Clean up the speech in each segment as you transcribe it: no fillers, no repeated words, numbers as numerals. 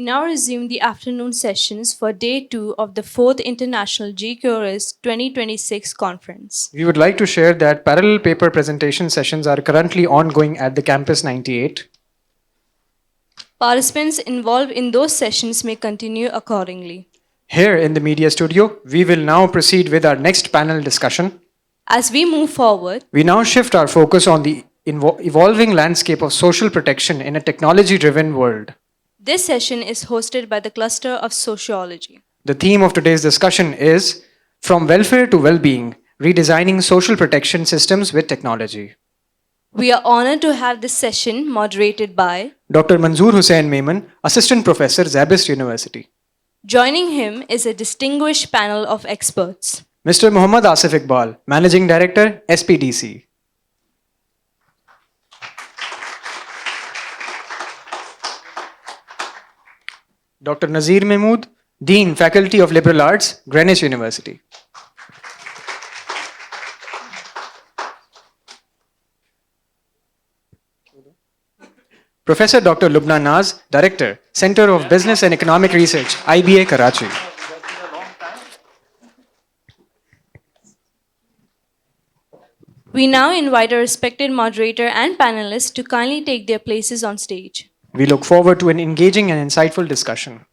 now resume the afternoon sessions for Day 2 of the 4th International GCURIS 2026 Conference. We would like to share that parallel paper presentation sessions are currently ongoing at the Campus 98. Participants involved in those sessions may continue accordingly. Here in the media studio, we will now proceed with our next panel discussion. As we move forward, We now shift our focus on the evolving landscape of social protection in a technology driven world. this session is hosted by the Cluster of Sociology. The theme of today's discussion is From Welfare to Well-being, Redesigning Social Protection Systems with Technology. We are honored to have this session moderated by Dr. Manzoor Hussain Maiman, Assistant Professor, Zabist University. Joining him is a distinguished panel of experts. Mr. Muhammad Asif Iqbal, Managing Director, SPDC. Dr. Nazir Mahmood, Dean, Faculty of Liberal Arts, Greenwich University. Professor Dr. Lubna Naz, Director, Center of Business and Economic Research, IBA, Karachi. We now invite our respected moderator and panelists to kindly take their places on stage. We look forward to an engaging and insightful discussion.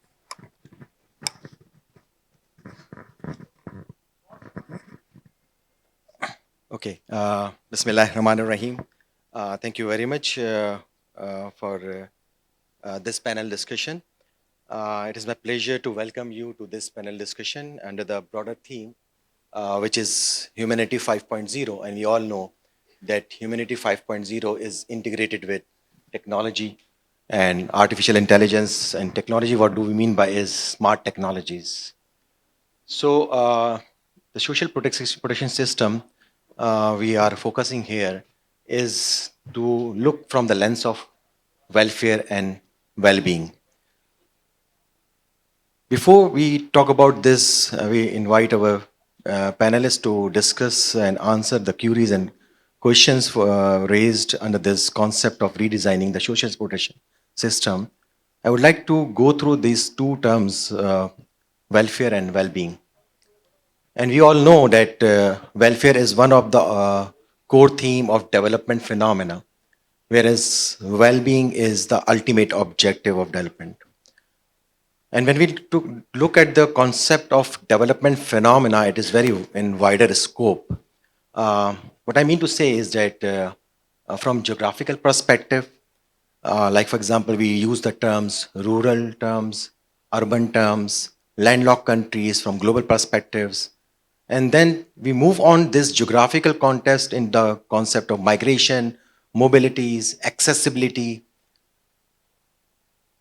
Okay, Bismillah Rahman Rahim. Thank you very much for this panel discussion. It is my pleasure to welcome you to this panel discussion under the broader theme, which is Humanity 5.0. And we all know that Humanity 5.0 is integrated with technology and artificial intelligence. And technology, what do we mean by is smart technologies. So the social protection system we are focusing here is to look from the lens of welfare and well-being. Before we talk about this, we invite our panelists to discuss and answer the queries and questions raised under this concept of redesigning the social protection system. I would like to go through these two terms, welfare and well-being. And we all know that welfare is one of the core theme of development phenomena, whereas well-being is the ultimate objective of development. And when we look at the concept of development phenomena, it is very in wider scope. What I mean to say is that from geographical perspective, like for example, we use the terms rural terms, urban terms, landlocked countries from global perspectives. And then we move on this geographical context in the concept of migration, mobilities, accessibility.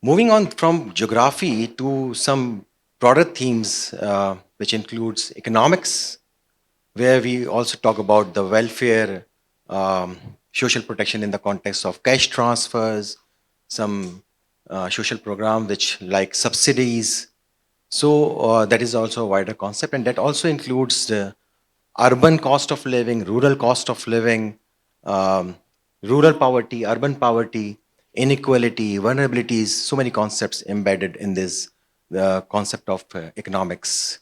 Moving on from geography to some broader themes, which includes economics, where we also talk about the welfare, social protection in the context of cash transfers, some social program which like subsidies. So that is also a wider concept, and that also includes the urban cost of living, rural cost of living, rural poverty, urban poverty, inequality, vulnerabilities, so many concepts embedded in this concept of economics.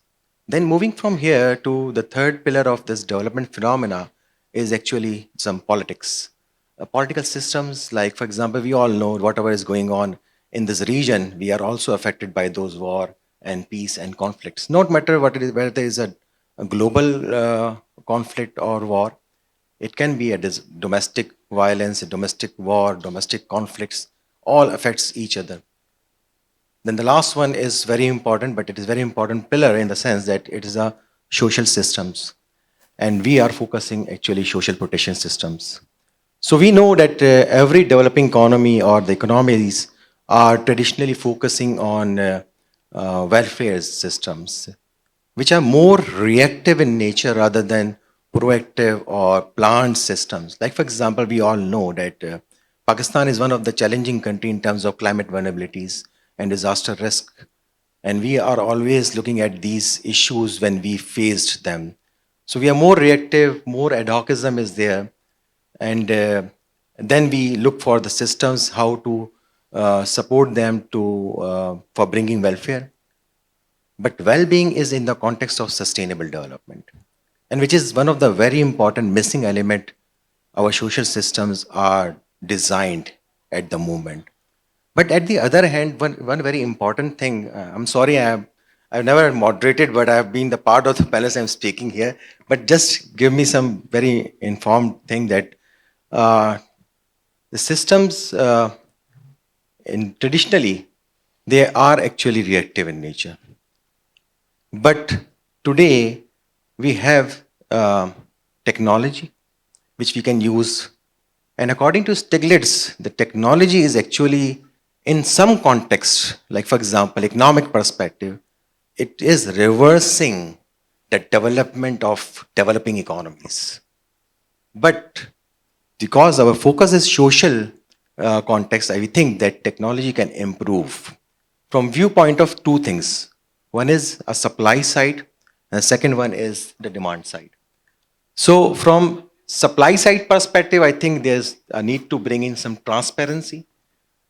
Then moving from here to the third pillar of this development phenomena is actually some politics. Political systems, like for example, we all know whatever is going on in this region, we are also affected by those war and peace and conflicts. Not matter what it is, whether there is a global conflict or war, it can be a domestic violence, a domestic war, domestic conflicts, all affects each other. Then the last one is very important, but it is very important pillar in the sense that it is a social systems. And we are focusing actually social protection systems. So we know that every developing economy or the economies are traditionally focusing on welfare systems, which are more reactive in nature rather than proactive or planned systems. Like for example, we all know that Pakistan is one of the challenging country in terms of climate vulnerabilities and disaster risk. And we are always looking at these issues when we faced them. So we are more reactive, more ad hocism is there. And then we look for the systems, how to support them for bringing welfare. But well-being is in the context of sustainable development, and which is one of the very important missing element our social systems are designed at the moment. But at the other hand, one very important thing, I'm sorry, I've never moderated, but I've been the part of the palace I'm speaking here. But just give me some very informed thing that uh, the systems traditionally they are actually reactive in nature. But today we have technology which we can use. And according to Stiglitz, the technology is actually, in some context, like for example, economic perspective, it is reversing the development of developing economies. But because our focus is social context, I think that technology can improve from viewpoint of two things. One is a supply side, and the second one is the demand side. So from supply side perspective, I think there's a need to bring in some transparency.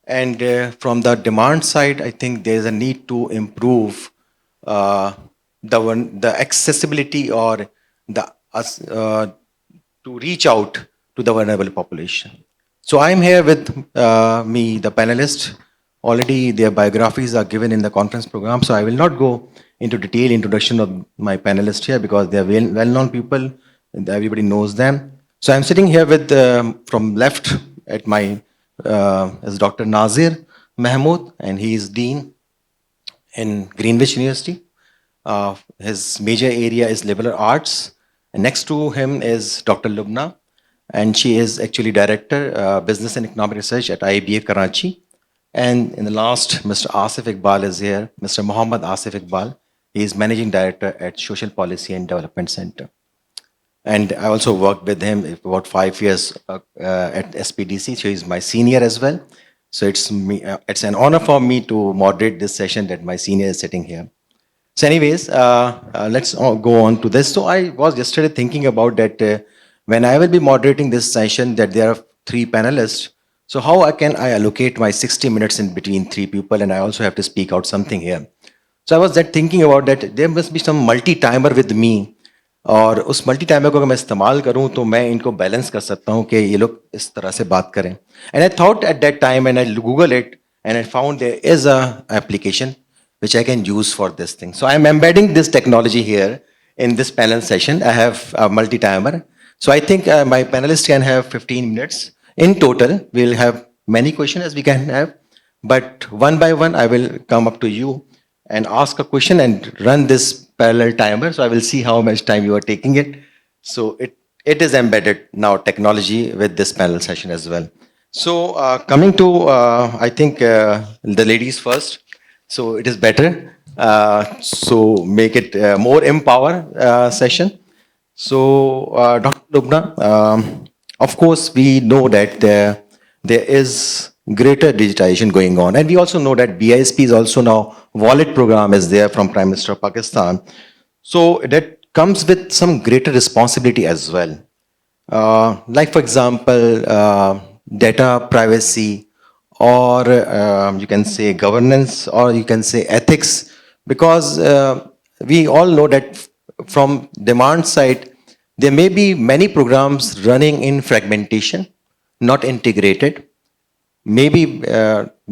And from the demand side, I think there's a need to improve uh, the accessibility or to reach out to the vulnerable population. So I'm here with the panelists. Already their biographies are given in the conference program, so I will not go into detailed introduction of my panelists here because they are well-known people and everybody knows them. So I'm sitting here with, from left at my, is Dr. Nazir Mahmood, and he is Dean in Greenwich University. His major area is liberal arts. And next to him is Dr. Lubna, and she is actually Director, Business and Economic Research at IBA Karachi. And in the last, Mr. Asif Iqbal is here, Mr. Muhammad Asif Iqbal. He is Managing Director at Social Policy and Development Center. And I also worked with him for about 5 years at SPDC. So he's my senior as well. So it's an honor for me to moderate this session that my senior is sitting here. So anyways, let's go on to this. So I was yesterday thinking about that when I will be moderating this session, that there are 3 panelists. So how can I allocate my 60 minutes in between 3 people, and I also have to speak out something here. So I was thinking about that there must be some multi-timer with me, और उस multi timer को अगर मैं इस्तेमाल करूं तो मैं इनको बैलेंस कर सकता हूं कि ये लोग इस तरह से बात करें. And I thought at that time and I google it and I found there is a application which I can use for this thing. So I'm embedding this technology here in this panel session. I have a multi-timer. So I think my panelists can have 15 minutes. In total, we'll have many questions as we can have, but one by one, I will come up to you and ask a question and run this parallel timer. So I will see how much time you are taking it. So it is embedded now technology with this panel session as well. So coming to, I think the ladies first. So it is better. So make it more empower session. So Dr. Lubna, of course we know that there is greater digitization going on, and we also know that BISP is also now wallet program is there from Prime Minister of Pakistan. So that comes with some greater responsibility as well. Like for example, data privacy, or you can say governance, or you can say ethics, because we all know that from demand side, there may be many programs running in fragmentation, not integrated. Maybe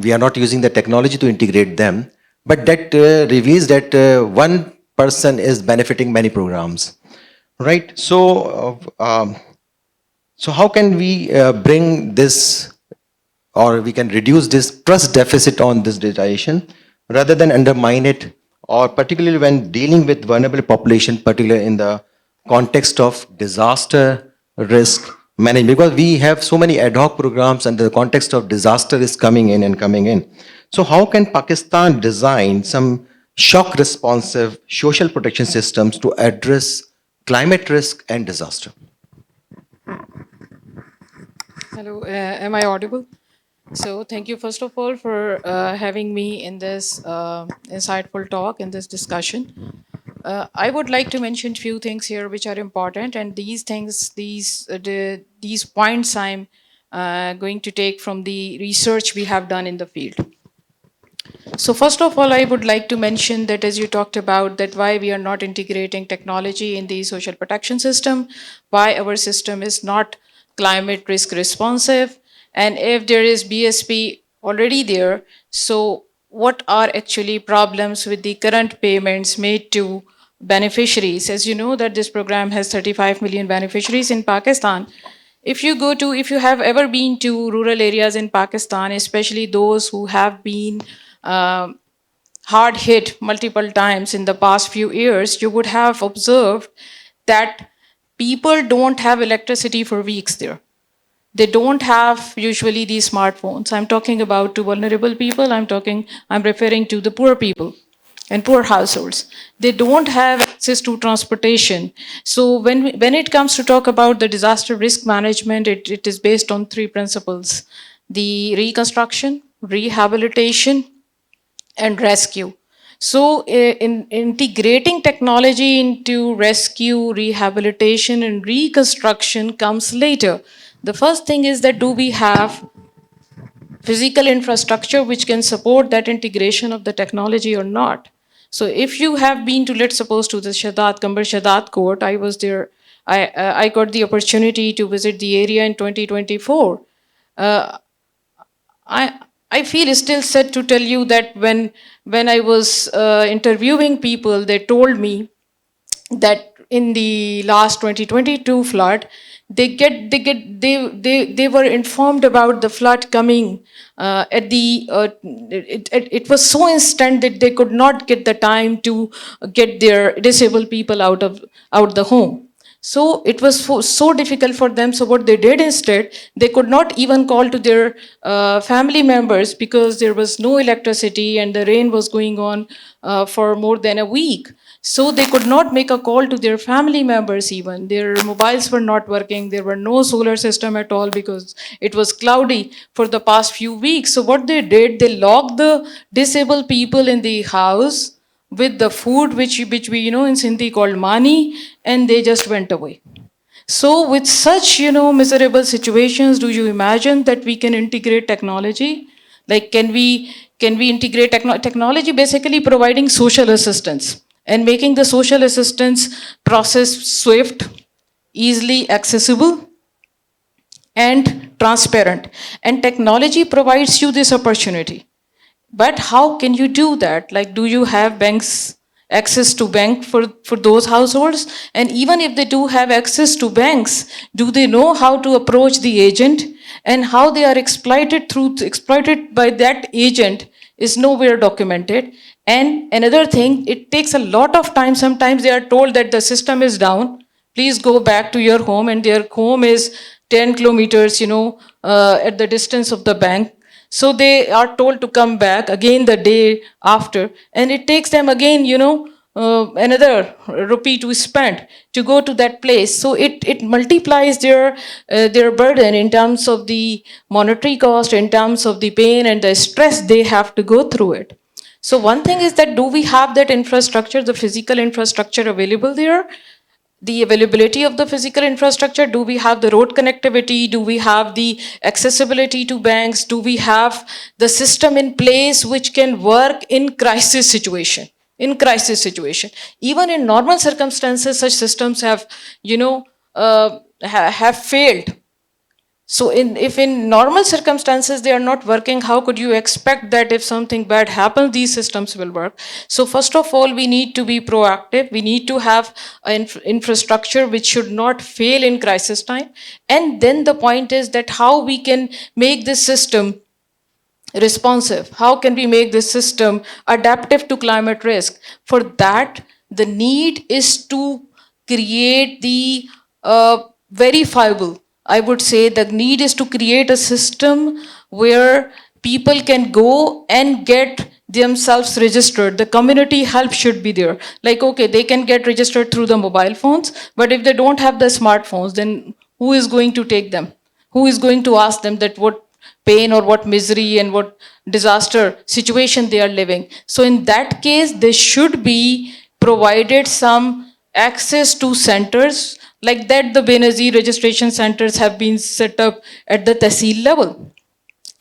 we are not using the technology to integrate them, but that reveals that one person is benefiting many programs, right? So how can we bring this, or we can reduce this trust deficit on this digitization rather than undermine it, or particularly when dealing with vulnerable population, particularly in the context of disaster risk management, because we have so many ad hoc programs and the context of disaster is coming in and coming in. So how can Pakistan design some shock responsive social protection systems to address climate risk and disaster? Hello, am I audible? So thank you first of all for having me in this insightful talk, in this discussion. I would like to mention few things here which are important, and these things, these points I'm going to take from the research we have done in the field. So first of all, I would like to mention that as you talked about that why we are not integrating technology in the social protection system, why our system is not climate risk responsive, and if there is BSP already there, so what are actually problems with the current payments made to beneficiaries? As you know that this program has 35 million beneficiaries in Pakistan. If you have ever been to rural areas in Pakistan, especially those who have been uh, hard hit multiple times in the past few years, you would have observed that people don't have electricity for weeks there. They don't have usually these smartphones. I'm talking about to vulnerable people. I'm referring to the poor people and poor households. They don't have access to transportation. So when it comes to talk about the disaster risk management, it is based on three principles: the reconstruction, rehabilitation, and rescue. So, in integrating technology into rescue, rehabilitation, and reconstruction comes later. The first thing is that do we have physical infrastructure which can support that integration of the technology or not? So, if you have been to, let's suppose, to the Kambar Shadat court, I was there. I got the opportunity to visit the area in 2024. Uh, I feel still sad to tell you that when I was interviewing people, they told me that in the last 2022 flood, they were informed about the flood coming at the it was so instant that they could not get the time to get their disabled people out the home. So it was so difficult for them. So what they did instead, they could not even call to their family members because there was no electricity and the rain was going on for more than a week. So they could not make a call to their family members even. Their mobiles were not working. There were no solar system at all because it was cloudy for the past few weeks. So what they did, they locked the disabled people in the house with the food which we in Sindhi called mani, and they just went away. So with such miserable situations, do you imagine that we can integrate technology? Like can we integrate technology? Basically providing social assistance and making the social assistance process swift, easily accessible, and transparent. And technology provides you this opportunity. But how can you do that? Like, do you have banks access to bank for those households? And even if they do have access to banks, do they know how to approach the agent? And how they are exploited by that agent is nowhere documented. And another thing, it takes a lot of time. Sometimes they are told that the system is down. Please go back to your home, and their home is 10 kilometers, at the distance of the bank. So they are told to come back again the day after, and it takes them again, another rupee to spend to go to that place. So it multiplies their burden in terms of the monetary cost, in terms of the pain and the stress they have to go through it. So one thing is that do we have that infrastructure, the physical infrastructure available there? The availability of the physical infrastructure? Do we have the road connectivity? Do we have the accessibility to banks? Do we have the system in place which can work in crisis situation? Even in normal circumstances, such systems have have failed. So if in normal circumstances they are not working, how could you expect that if something bad happens, these systems will work? So first of all, we need to be proactive. We need to have an infrastructure which should not fail in crisis time. And then the point is that how we can make this system responsive. How can we make this system adaptive to climate risk? For that, the need is to create the verifiable. I would say the need is to create a system where people can go and get themselves registered. The community help should be there. Like, okay, they can get registered through the mobile phones, but if they don't have the smartphones, then who is going to take them? Who is going to ask them that what pain or what misery and what disaster situation they are living? So in that case, there should be provided some access to centers Like that, the Benazir registration centers have been set up at the Tehsil level.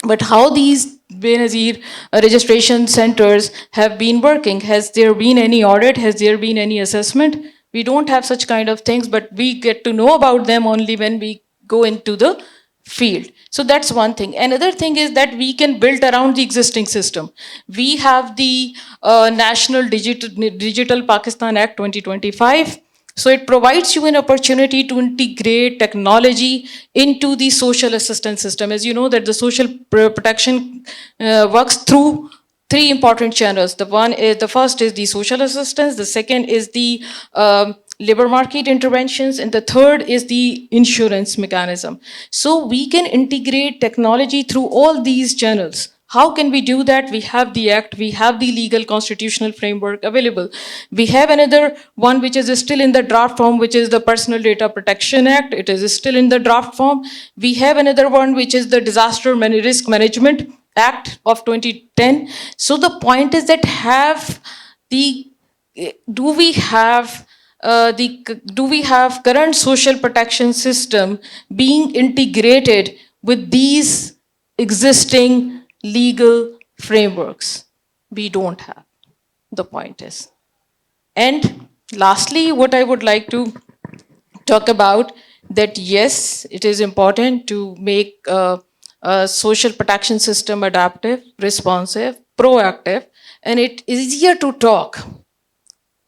But how these Benazir registration centers have been working? Has there been any audit? Has there been any assessment? We don't have such kind of things, but we get to know about them only when we go into the field. So that's one thing. Another thing is that we can build around the existing system. We have the National Digital Pakistan Act 2025. So it provides you an opportunity to integrate technology into the social assistance system. As you know, that the social protection works through three important channels. The first is the social assistance. The second is the labor market interventions, and the third is the insurance mechanism. So we can integrate technology through all these channels. How can we do that? We have the act, we have the legal constitutional framework available. We have another one which is still in the draft form, which is the Personal Data Protection Act. It is still in the draft form. We have another one which is the Disaster Risk Management Act of 2010. So the point is that do we have current social protection system being integrated with these existing legal frameworks? We don't have. The point is. And lastly, what I would like to talk about, that yes, it is important to make a social protection system adaptive, responsive, proactive, and it is easier to talk.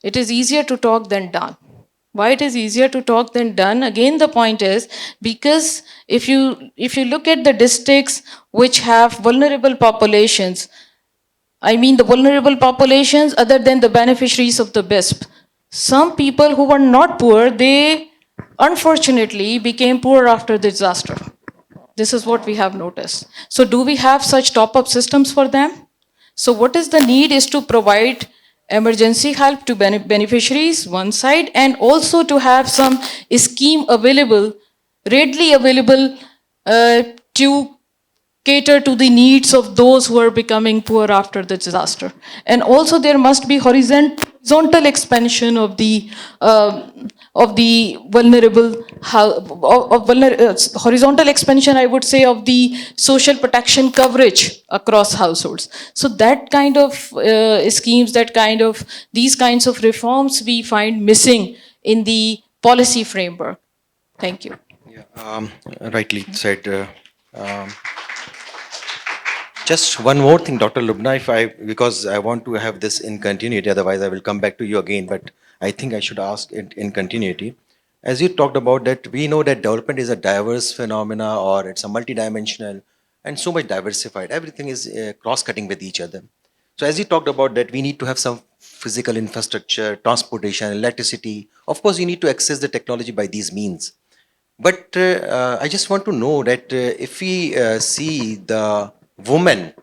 It is easier to talk than done. Why it is easier to talk than done? Again, the point is because if you look at the districts which have vulnerable populations, I mean the vulnerable populations other than the beneficiaries of the BISP, some people who were not poor, they unfortunately became poor after the disaster. This is what we have noticed. So do we have such top-up systems for them? So what is the need is to provide emergency help to beneficiaries, one side, and also to have some scheme available, readily available to cater to the needs of those who are becoming poor after the disaster. And also there must be horizontal expansion of the vulnerable, horizontal expansion, I would say, of the social protection coverage across households. So that kind of schemes, these kinds of reforms we find missing in the policy framework. Thank you. Yeah, rightly said. Just one more thing, Dr. Lubna, because I want to have this in continuity, otherwise I will come back to you again, but I think I should ask it in continuity. As you talked about that, we know that development is a diverse phenomena, or it's a multidimensional and so much diversified. Everything is cross-cutting with each other. So as you talked about that, we need to have some physical infrastructure, transportation, electricity. Of course, you need to access the technology by these means. But I just want to know that if we see the woman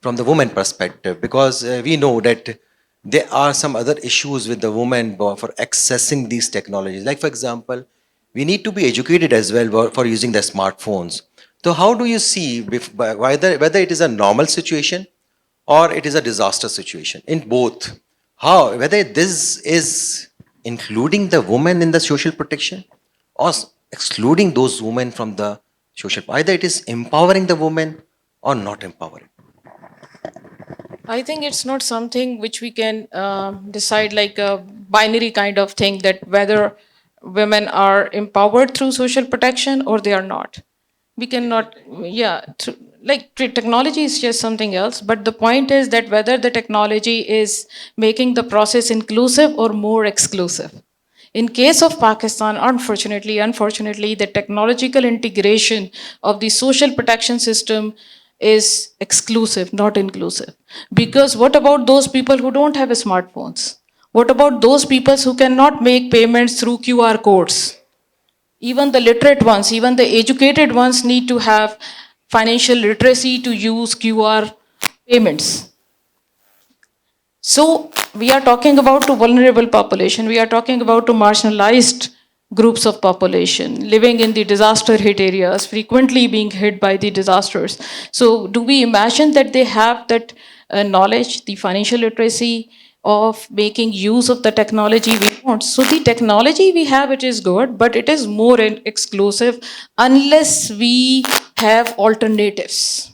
from the woman perspective, because we know that there are some other issues with the woman for accessing these technologies. Like, for example, we need to be educated as well for using the smartphones. So how do you see whether it is a normal situation or it is a disaster situation? In both, whether this is including the woman in the social protection or excluding those women from the social, either it is empowering the woman or not empowering? I think it's not something which we can decide like a binary kind of thing, that whether women are empowered through social protection or they are not. We cannot, technology is just something else, but the point is that whether the technology is making the process inclusive or more exclusive. In case of Pakistan, unfortunately, the technological integration of the social protection system is exclusive, not inclusive. Because what about those people who don't have smartphones? What about those people who cannot make payments through QR codes? Even the literate ones, even the educated ones need to have financial literacy to use QR payments. So we are talking about a vulnerable population. We are talking about a marginalized groups of population living in the disaster hit areas, frequently being hit by the disasters. So do we imagine that they have that knowledge, the financial literacy, of making use of the technology we want. So the technology we have, it is good, but it is more exclusive unless we have alternatives.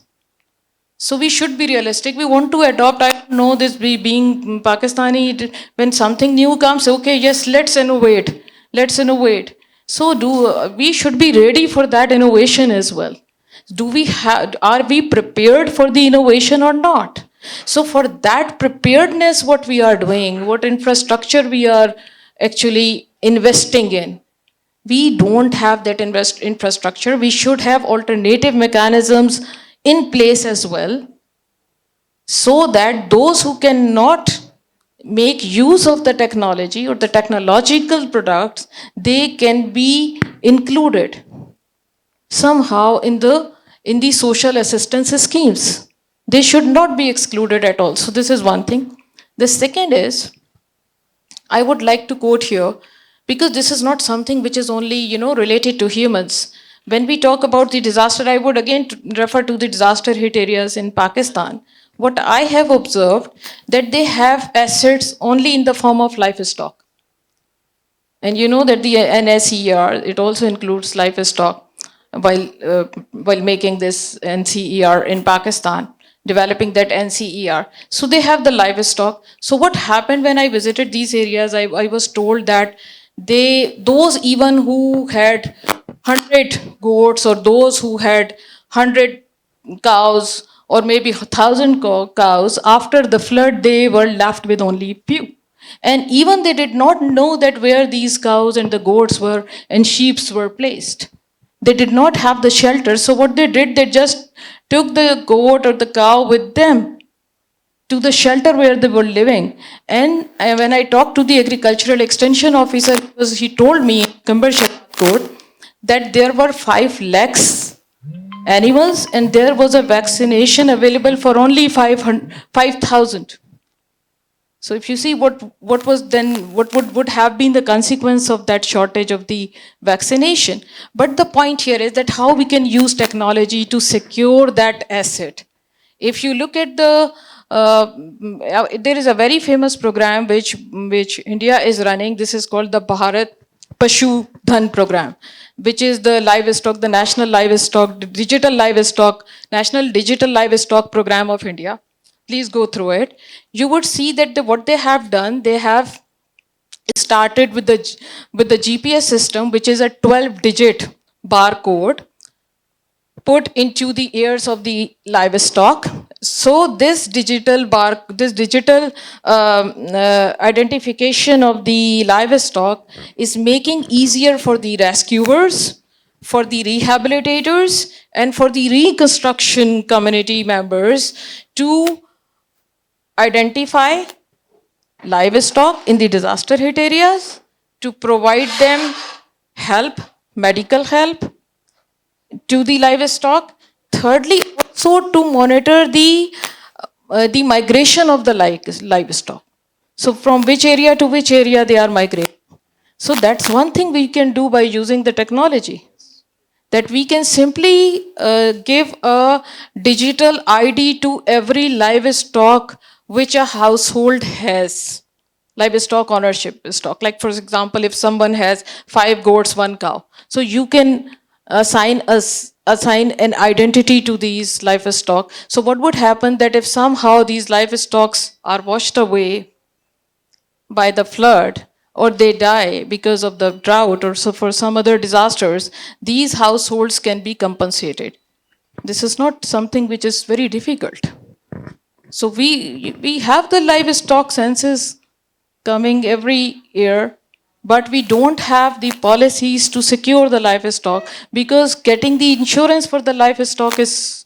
So we should be realistic. We want to adopt, I don't know, this being Pakistani, when something new comes, okay, yes, let's innovate. Let's innovate. So we should be ready for that innovation as well. Are we prepared for the innovation or not? So for that preparedness, what we are doing, what infrastructure we are actually investing in, we don't have that infrastructure. We should have alternative mechanisms in place as well, so that those who cannot make use of the technology or the technological products, they can be included somehow in the social assistance schemes. They should not be excluded at all. So this is one thing. The second is, I would like to quote here, because this is not something which is only, related to humans. When we talk about the disaster, I would again refer to the disaster hit areas in Pakistan. What I have observed, that they have assets only in the form of livestock. And you know that the NSER, it also includes livestock while making this NCER in Pakistan, developing that NCER. So they have the livestock. So what happened when I visited these areas, I was told that those even who had 100 goats, or those who had 100 cows, or maybe 1,000 cows, after the flood, they were left with only few. And even they did not know that where these cows and the goats were and sheep were placed. They did not have the shelter. So what they did, they just took the goat or the cow with them to the shelter where they were living. And when I talked to the agricultural extension officer, he told me, Kambar Court, that there were 5 lakhs animals and there was a vaccination available for only 5,000. So if you see what would have been the consequence of that shortage of the vaccination. But the point here is that how we can use technology to secure that asset. If you look at there is a very famous program which India is running. This is called the Bharat Pashu Dhan program, which is the livestock, the national national digital livestock program of India. Please go through it. You would see that what they have done, they have started with the GPS system, which is a 12-digit barcode put into the ears of the livestock. So this digital identification of the livestock is making easier for the rescuers, for the rehabilitators, and for the reconstruction community members to identify livestock in the disaster hit areas, to provide them help, medical help to the livestock. Thirdly, also to monitor the migration of the livestock. So from which area to which area they are migrating. So that's one thing we can do by using the technology. That we can simply give a digital ID to every livestock which a household has. Livestock ownership stock. Like for example, if someone has 5 goats, 1 cow. So you can assign an identity to these livestock. So what would happen that if somehow these livestock are washed away by the flood, or they die because of the drought, or so for some other disasters, these households can be compensated. This is not something which is very difficult. So we have the livestock census coming every year, but we don't have the policies to secure the livestock, because getting the insurance for the livestock is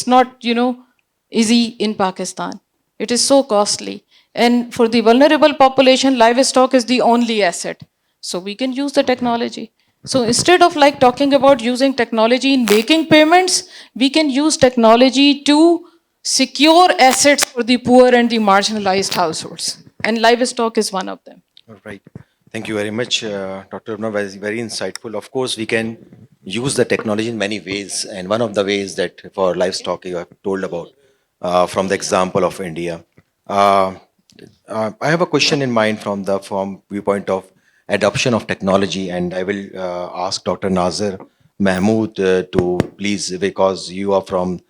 not, easy in Pakistan. It is so costly. And for the vulnerable population, livestock is the only asset. So we can use the technology. So instead of talking about using technology in making payments, we can use technology to secure assets for the poor and the marginalized households. And livestock is one of them. All right. Thank you very much, Dr. Abna. Very insightful. Of course, we can use the technology in many ways. And one of the ways that for livestock you have told about from the example of India. I have a question in mind from viewpoint of adoption of technology, and I will ask Dr. Nazir Mahmood to please, because you are from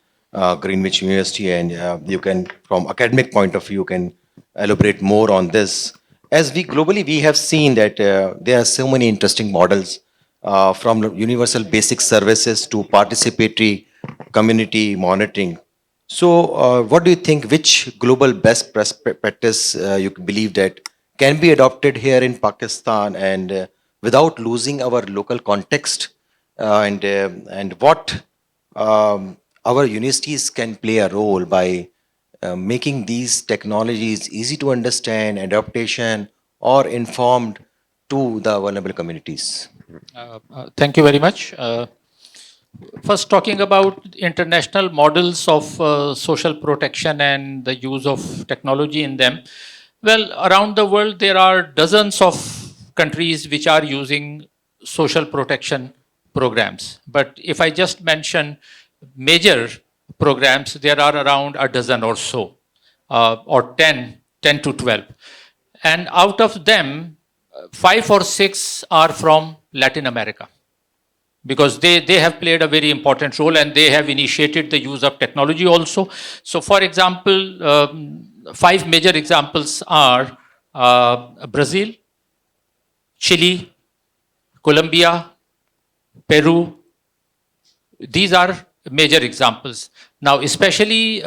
Greenwich University, and you can, from academic point of view, can elaborate more on this. As we globally, we have seen that there are so many interesting models, from universal basic services to participatory community monitoring. So, what do you think? Which global best practice you believe that can be adopted here in Pakistan, and without losing our local context, and what our universities can play a role by making these technologies easy to understand, adaptation, or informed to the vulnerable communities? Thank you very much. First, talking about international models of social protection and the use of technology in them. Well, around the world, there are dozens of countries which are using social protection programs. But if I just mention major programs, there are around a dozen or so, or 10 to 12. And out of them, 5 or 6 are from Latin America, because they have played a very important role and they have initiated the use of technology also. So, for example, 5 major examples are Brazil, Chile, Colombia, Peru. These are major examples. Now, especially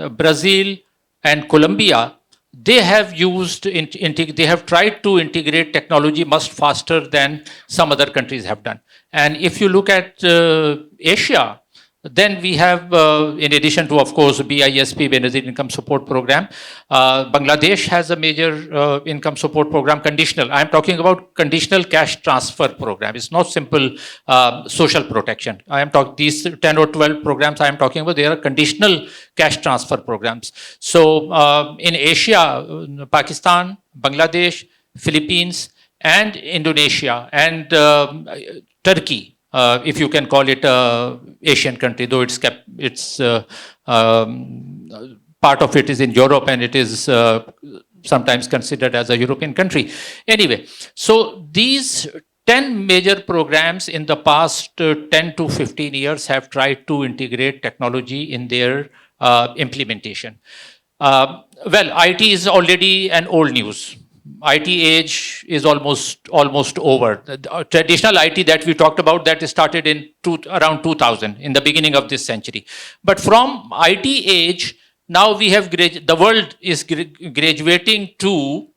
Brazil and Colombia, they have they have tried to integrate technology much faster than some other countries have done. And if you look at Asia, then we have, in addition to, of course, BISP, Benazir Income Support Program, Bangladesh has a major income support program, conditional. I'm talking about conditional cash transfer program. It's not simple social protection. I am talking these 10 or 12 programs I am talking about, they are conditional cash transfer programs. So in Asia, Pakistan, Bangladesh, Philippines, and Indonesia, and Turkey, if you can call it a Asian country, though it's part of it is in Europe and it is sometimes considered as a European country. Anyway, so these 10 major programs in the past 10 to 15 years have tried to integrate technology in their implementation. Well, IT is already an old news. IT age is almost over. The traditional IT that we talked about, that started in around 2000, in the beginning of this century. But from IT age, now we have the world is graduating to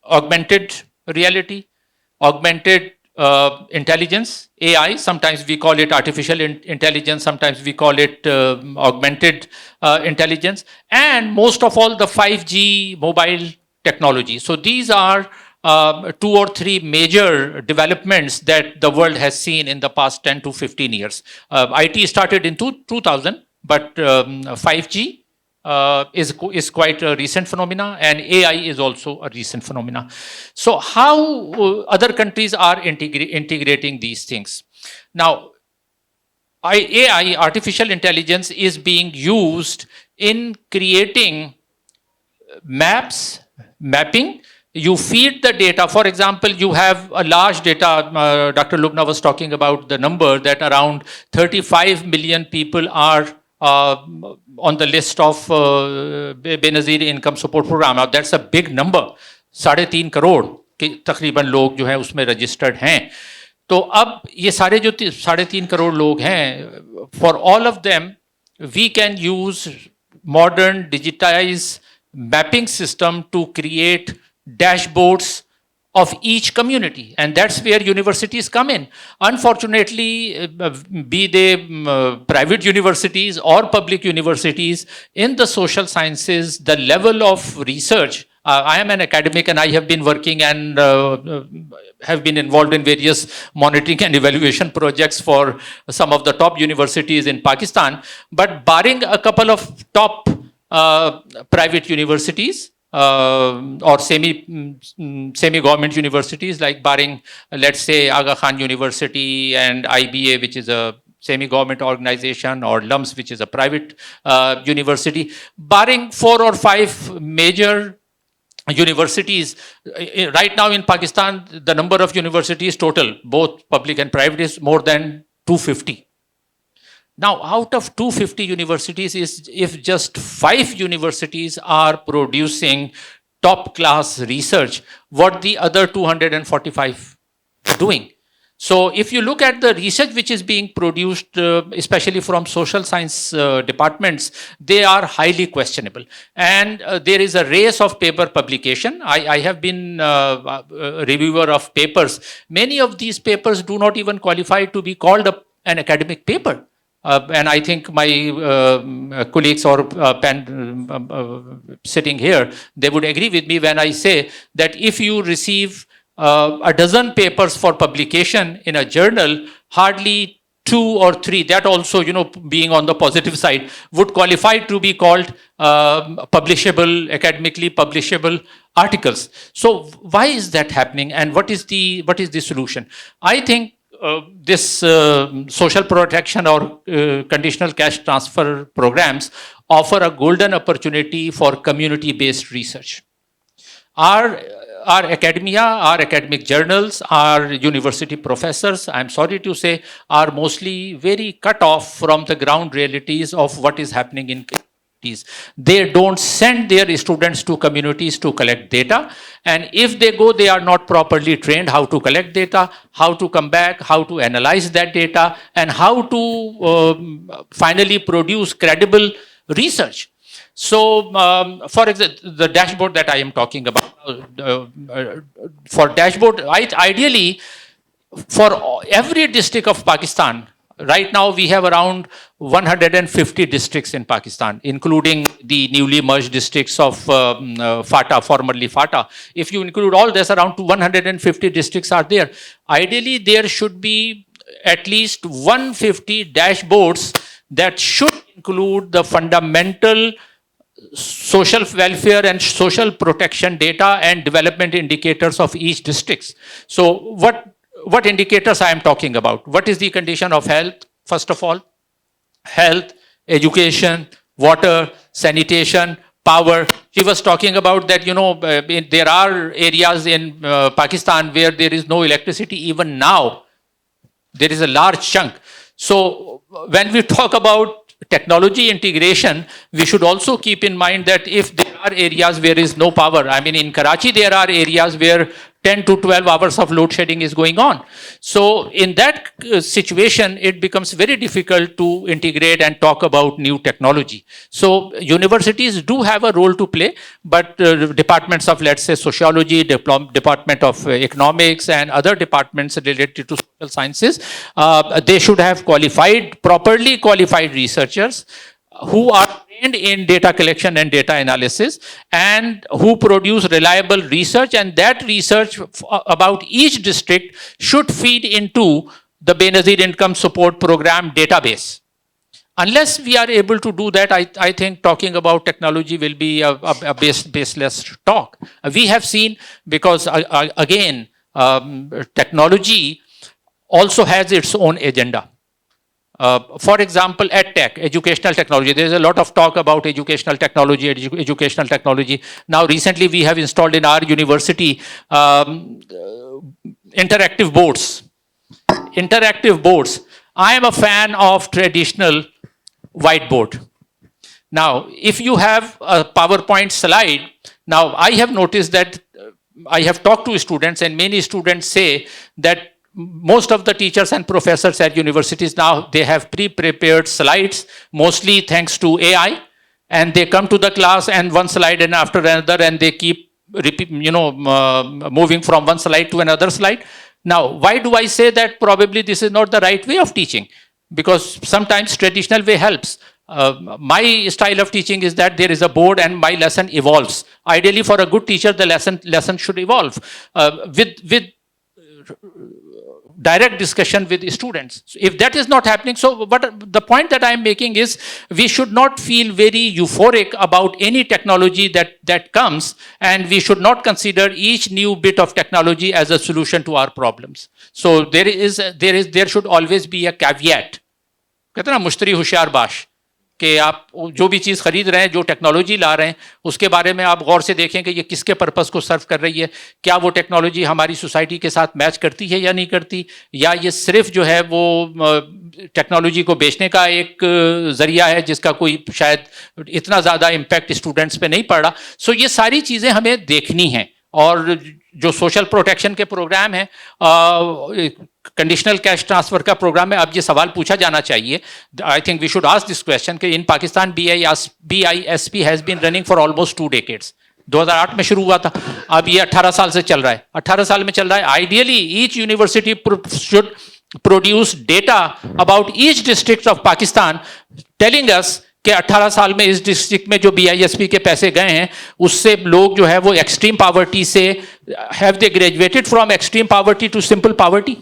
augmented reality, augmented intelligence, AI. Sometimes we call it artificial intelligence, sometimes we call it augmented intelligence, and most of all the 5G mobile technology. So these are 2 or 3 major developments that the world has seen in the past 10 to 15 years. IT started in 2000, but 5G is quite a recent phenomena, and AI is also a recent phenomena. So how other countries are integrating these things? Now, AI, artificial intelligence, is being used in creating mapping. You feed the data. For example, you have a large data. Dr. Lubna was talking about the number that around 35 million people are on the list of Benazir Income Support Program. Now, that's a big number. 3.5 crore के तकरीबन लोग जो हैं उसमें registered हैं. तो अब ये सारे जो 3.5 करोड़ लोग हैं, for all of them, we can use modern digitized mapping system to create dashboards of each community, and that's where universities come in. Unfortunately, be they private universities or public universities, in the social sciences, the level of research, I am an academic and I have been working and have been involved in various monitoring and evaluation projects for some of the top universities in Pakistan. But barring a couple of top private universities or semi-government universities, like barring, let's say, Aga Khan University and IBA, which is a semi-government organization, or LUMS, which is a private university, barring 4 or 5 major universities, right now in Pakistan, the number of universities total, both public and private, is more than 250. Now, out of 250 universities, if just 5 universities are producing top class research, what the other 245 are doing? So if you look at the research which is being produced, especially from social science departments, they are highly questionable. And there is a race of paper publication. I have been a reviewer of papers. Many of these papers do not even qualify to be called an academic paper. And I think my colleagues or sitting here, they would agree with me when I say that if you receive a dozen papers for publication in a journal, hardly 2 or 3, that also, being on the positive side, would qualify to be called publishable, academically publishable articles. So why is that happening, and what is the solution? I think this social protection or conditional cash transfer programs offer a golden opportunity for community-based research. Our academia, our academic journals, our university professors, I'm sorry to say, are mostly very cut off from the ground realities of what is happening in communities. They don't send their students to communities to collect data. And if they go, they are not properly trained how to collect data, how to come back, how to analyze that data, and how to finally produce credible research. So, for example, the dashboard that I am talking about, for dashboard, ideally, for every district of Pakistan, right now we have around 150 districts in Pakistan, including the newly merged districts of FATA, formerly FATA. If you include all this, around 150 districts are there. Ideally, there should be at least 150 dashboards that should include the fundamental social welfare and social protection data and development indicators of each district. So what indicators I am talking about? What is the condition of health? First of all, health, education, water, sanitation, power. She was talking about that, there are areas in Pakistan where there is no electricity even now. There is a large chunk. So when we talk about technology integration, we should also keep in mind that if there are areas where there is no power, I mean, in Karachi, there are areas where 10 to 12 hours of load shedding is going on. So in that situation, it becomes very difficult to integrate and talk about new technology. So universities do have a role to play, but departments of, let's say, sociology, department of economics, and other departments related to social sciences, they should have properly qualified researchers who are trained in data collection and data analysis, and who produce reliable research, and that research about each district should feed into the Benazir Income Support Program database. Unless we are able to do that, I think talking about technology will be a baseless talk. We have seen, because again, technology also has its own agenda. For example, EdTech, educational technology. There is a lot of talk about educational technology, educational technology. Now, recently we have installed in our university interactive boards. Interactive boards. I am a fan of traditional whiteboard. Now, if you have a PowerPoint slide, now I have noticed that I have talked to students, and many students say that most of the teachers and professors at universities now, they have pre-prepared slides, mostly thanks to AI, and they come to the class and one slide and after another, and they keep moving from one slide to another slide. Now, why do I say that? Probably this is not the right way of teaching, because sometimes traditional way helps. My style of teaching is that there is a board and my lesson evolves. Ideally, for a good teacher, the lesson should evolve with direct discussion with students. So if that is not happening, but the point that I am making is we should not feel very euphoric about any technology that comes, and we should not consider each new bit of technology as a solution to our problems. So there should always be a caveat. कहते हैं ना, मुश्तरी होशियार बाश. کہ آپ جو بھی چیز خرید رہے ہیں, جو ٹیکنالوجی لا رہے ہیں, اس کے بارے میں آپ غور سے دیکھیں کہ یہ کس کے پرپس کو سرو کر رہی ہے, کیا وہ ٹیکنالوجی ہماری سوسائٹی کے ساتھ میچ کرتی ہے یا نہیں کرتی, یا یہ صرف جو ہے وہ ٹیکنالوجی کو بیچنے کا ایک ذریعہ ہے جس کا کوئی شاید اتنا زیادہ امپیکٹ اسٹوڈنٹس پہ نہیں پڑ رہا. سو یہ ساری چیزیں ہمیں دیکھنی ہیں. اور جو سوشل پروٹیکشن کے پروگرام ہیں, کنڈیشنل کیش ٹرانسفر کا پروگرام ہے, اب یہ سوال پوچھا جانا چاہیے. I think we should ask this question کہ in Pakistan BISP has been running for almost 2 decades. 2008 میں شروع ہوا تھا, اب یہ 18 سال سے چل رہا ہے. 18 سال میں چل رہا ہے. Ideally each university should produce data about each district of Pakistan telling us کہ 18 سال میں اس ڈسٹرکٹ میں جو BISP کے پیسے گئے ہیں اس سے لوگ جو ہے وہ ایکسٹریم پاورٹی سے have they graduated from extreme poverty to simple poverty.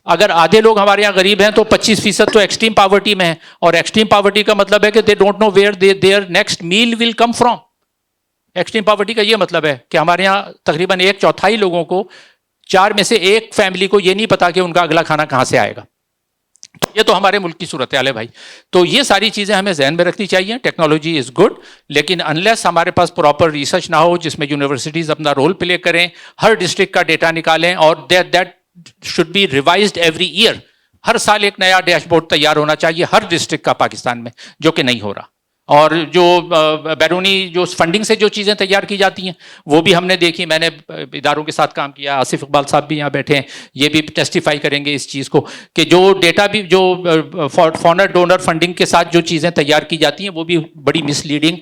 اگر آدھے لوگ ہمارے یہاں غریب ہیں تو 25% تو ایکسٹریم پاورٹی میں ہیں, اور ایکسٹریم پاورٹی کا مطلب ہے کہ they don't know where their next meal will come from. Extreme poverty کا یہ مطلب ہے کہ ہمارے یہاں تقریباً 1/4 لوگوں کو, 4 میں سے 1 فیملی کو یہ نہیں پتا کہ ان کا اگلا کھانا کہاں سے آئے گا. یہ تو ہمارے ملک کی صورتحال ہے بھائی. تو یہ ساری چیزیں ہمیں ذہن میں رکھنی چاہیے. ٹیکنالوجی از گڈ, لیکن انلیس ہمارے پاس پراپر ریسرچ نہ ہو جس میں یونیورسٹیز اپنا رول پلے کریں, ہر ڈسٹرکٹ کا ڈیٹا نکالیں, اور that should be revised every year. ہر سال ایک نیا ڈیش بورڈ تیار ہونا چاہیے ہر ڈسٹرکٹ کا پاکستان میں, جو کہ نہیں ہو رہا. اور جو بیرونی جو فنڈنگ سے جو چیزیں تیار کی جاتی ہیں وہ بھی ہم نے دیکھی. میں نے اداروں کے ساتھ کام کیا, آصف اقبال صاحب بھی یہاں بیٹھے ہیں, یہ بھی ٹیسٹیفائی کریں گے اس چیز کو کہ جو ڈیٹا بھی جو فونر ڈونر فنڈنگ کے ساتھ جو چیزیں تیار کی جاتی ہیں وہ بھی بڑی مس لیڈنگ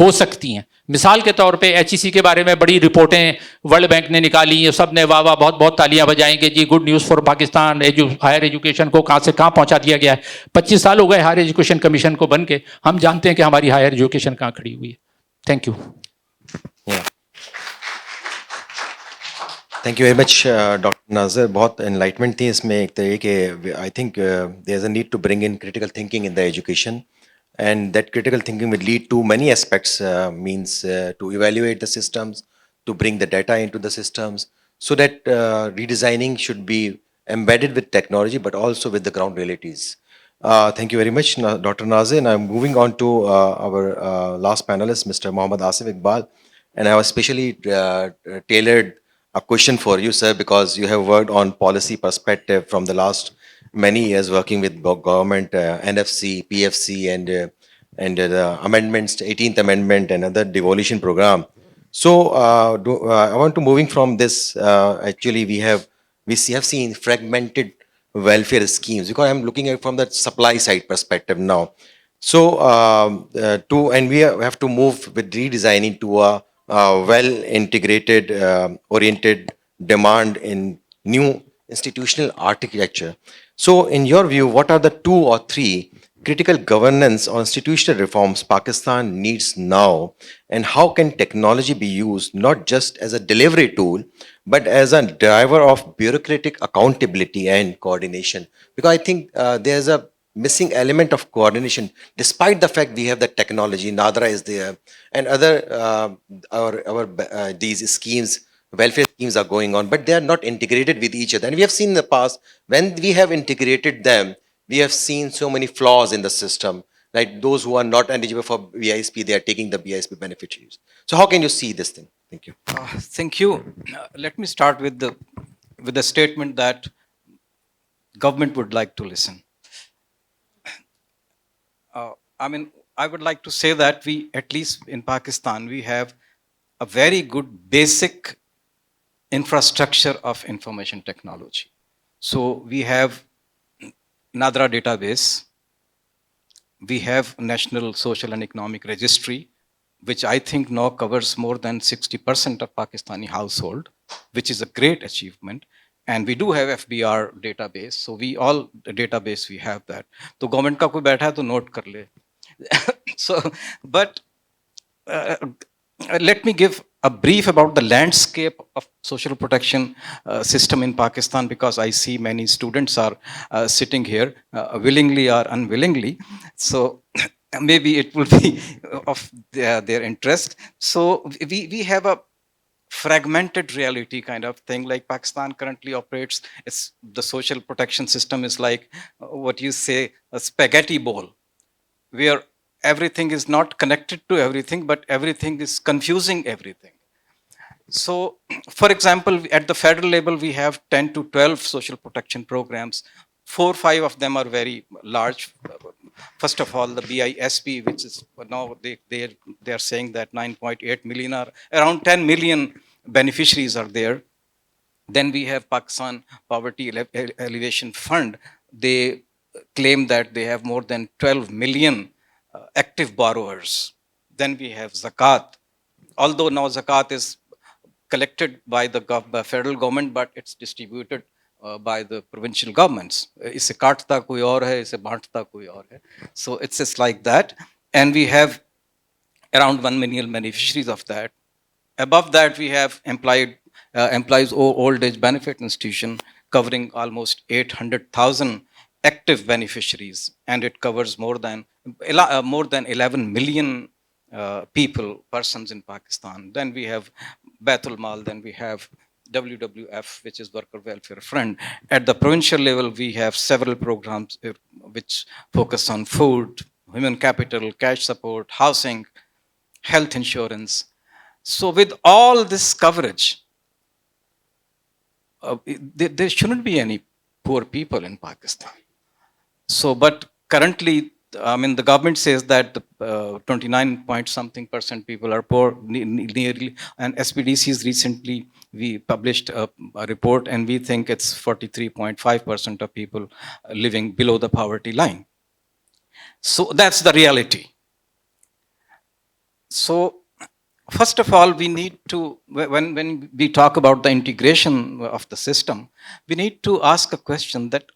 ہو سکتی ہیں. مثال کے طور پہ HEC کے بارے میں بڑی رپورٹیں ورلڈ بینک نے نکالی ہیں, سب نے واہ واہ بہت بہت تالیاں بجائیں گے, جی good news for Pakistan, higher education کو کہاں سے کہاں پہنچا دیا گیا ہے. 25 سال ہو گئے ہائر ایجوکیشن کمیشن کو بن کے, ہم جانتے ہیں کہ ہماری ہائر ایجوکیشن کہاں کھڑی ہوئی ہے. Thank you. Thank you very much doctor ناظر. بہت انلائٹمنٹ تھی اس میں. ایک تو یہ کہ I think there is a need to bring in critical thinking in the education, and that critical thinking will lead to many aspects, means to evaluate the systems, to bring the data into the systems, so that redesigning should be embedded with technology but also with the ground realities. Thank you very much, Dr. Nazir. And I'm moving on to our last panelist, Mr. Mohammad Asif Iqbal, and I have especially tailored a question for you, sir, because you have worked on policy perspective from the last many years, working with government, NFC, PFC, and the amendments, 18th Amendment and other devolution program. So I want to moving from this. Actually, we have seen fragmented welfare schemes, because I'm looking at from the supply side perspective now. So and we have to move with redesigning to a well integrated oriented demand in new institutional architecture. So in your view, what are the 2 or 3 critical governance or institutional reforms Pakistan needs now, and how can technology be used not just as a delivery tool but as a driver of bureaucratic accountability and coordination? Because I think there's a missing element of coordination, despite the fact we have the technology, NADRA is there, and other our these schemes, welfare schemes are going on, but they are not integrated with each other. And we have seen in the past, when we have integrated them, we have seen so many flaws in the system. Like those who are not eligible for BISP, they are taking the BISP beneficiaries. So how can you see this thing? Thank you. Thank you. Let me start with the statement that government would like to listen. I would like to say that we, at least in Pakistan, we have a very good basic infrastructure of information technology. So we have NADRA database, we have National Social and Economic Registry, which I think now covers more than 60% of Pakistani household, which is a great achievement. And we do have FBR database, so we all the database we have that. So government ka koi baitha hai to note kar le. So, but let me give a brief about the landscape of social protection system in Pakistan, because I see many students are sitting here willingly or unwillingly. So maybe it will be of their interest. So we have a fragmented reality kind of thing. Like Pakistan currently operates, the social protection system is like what you say, a spaghetti bowl, where everything is not connected to everything, but everything is confusing everything. So, for example, at the federal level, we have 10 to 12 social protection programs. 4 or 5 of them are very large. First of all, the BISP, which is now they are saying that 9.8 million are around 10 million beneficiaries are there. Then we have Pakistan Poverty Alleviation Fund. They claim that they have more than 12 million active borrowers. Then we have Zakat. Although now Zakat is collected by the federal government, but it's distributed by the provincial governments. Isse kaatta koi aur hai, isse baantta koi aur hai. So it's just like that. And we have around 1 million beneficiaries of that. Above that, we have employees old age benefit institution covering almost 800,000 active beneficiaries, and it covers more than 11 million persons in Pakistan. Then we have Baitul Mal, then we have WWF, which is Worker Welfare Fund. At the provincial level, we have several programs which focus on food, human capital, cash support, housing, health insurance. So with all this coverage, there shouldn't be any poor people in Pakistan. So, but currently, I mean, the government says that the 29 point something % people are poor, nearly, and SPDC's recently, we published a report, and we think it's 43.5% of people living below the poverty line. So that's the reality. So, first of all, we need to, when we talk about the integration of the system, we need to ask a question that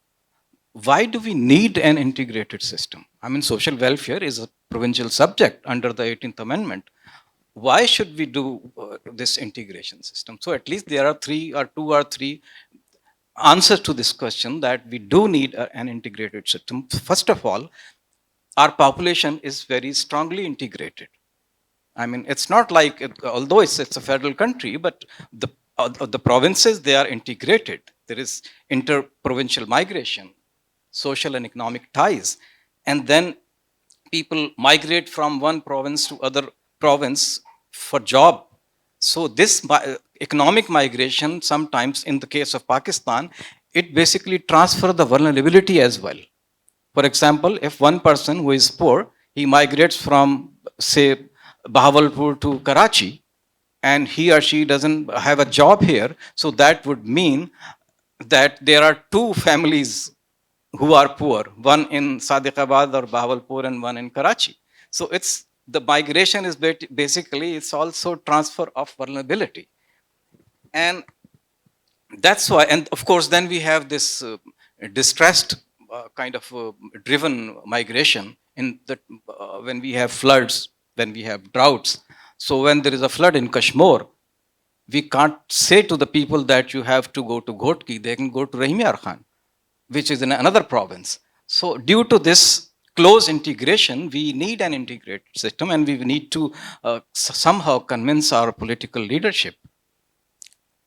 why do we need an integrated system? I mean, social welfare is a provincial subject under the 18th Amendment. Why should we do this integration system? So at least there are two or three answers to this question that we do need an integrated system. First of all, our population is very strongly integrated. I mean, it's not like, although it's a federal country, but the provinces, they are integrated. There is inter-provincial migration, social and economic ties. And then people migrate from one province to other province for job. So this economic migration, sometimes in the case of Pakistan, it basically transfers the vulnerability as well. For example, if one person who is poor, he migrates from, say, Bahawalpur to Karachi, and he or she doesn't have a job here, so that would mean that there are two families who are poor, one in Sadiqabad or Bahawalpur and one in Karachi. So it's the migration is basically, it's also transfer of vulnerability. And that's why, and of course, then we have this distressed kind of driven migration in the, when we have floods, when we have droughts. So when there is a flood in Kashmir, we can't say to the people that you have to go to Ghotki, they can go to Rahim Yar Khan, which is in another province. So due to this close integration, we need an integrated system, and we need to somehow convince our political leadership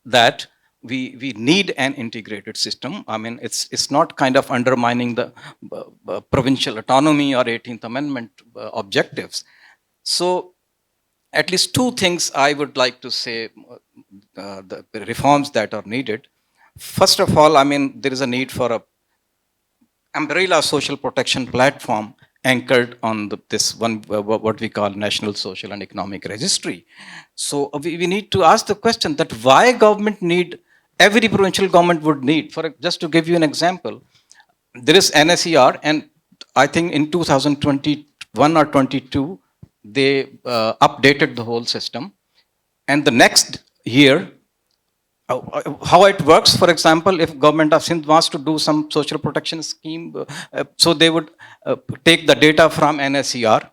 that we need an integrated system. I mean, it's not kind of undermining the provincial autonomy or 18th Amendment objectives. So at least two things I would like to say, the reforms that are needed. First of all, I mean, there is a need for a umbrella social protection platform anchored on this one, what we call National Social and Economic Registry. So we need to ask the question that why government need, every provincial government would need, for just to give you an example, there is NSER, and I think in 2021 or 22, they updated the whole system. And the next year, how it works, for example, if government of Sindh wants to do some social protection scheme, so they would take the data from NSER,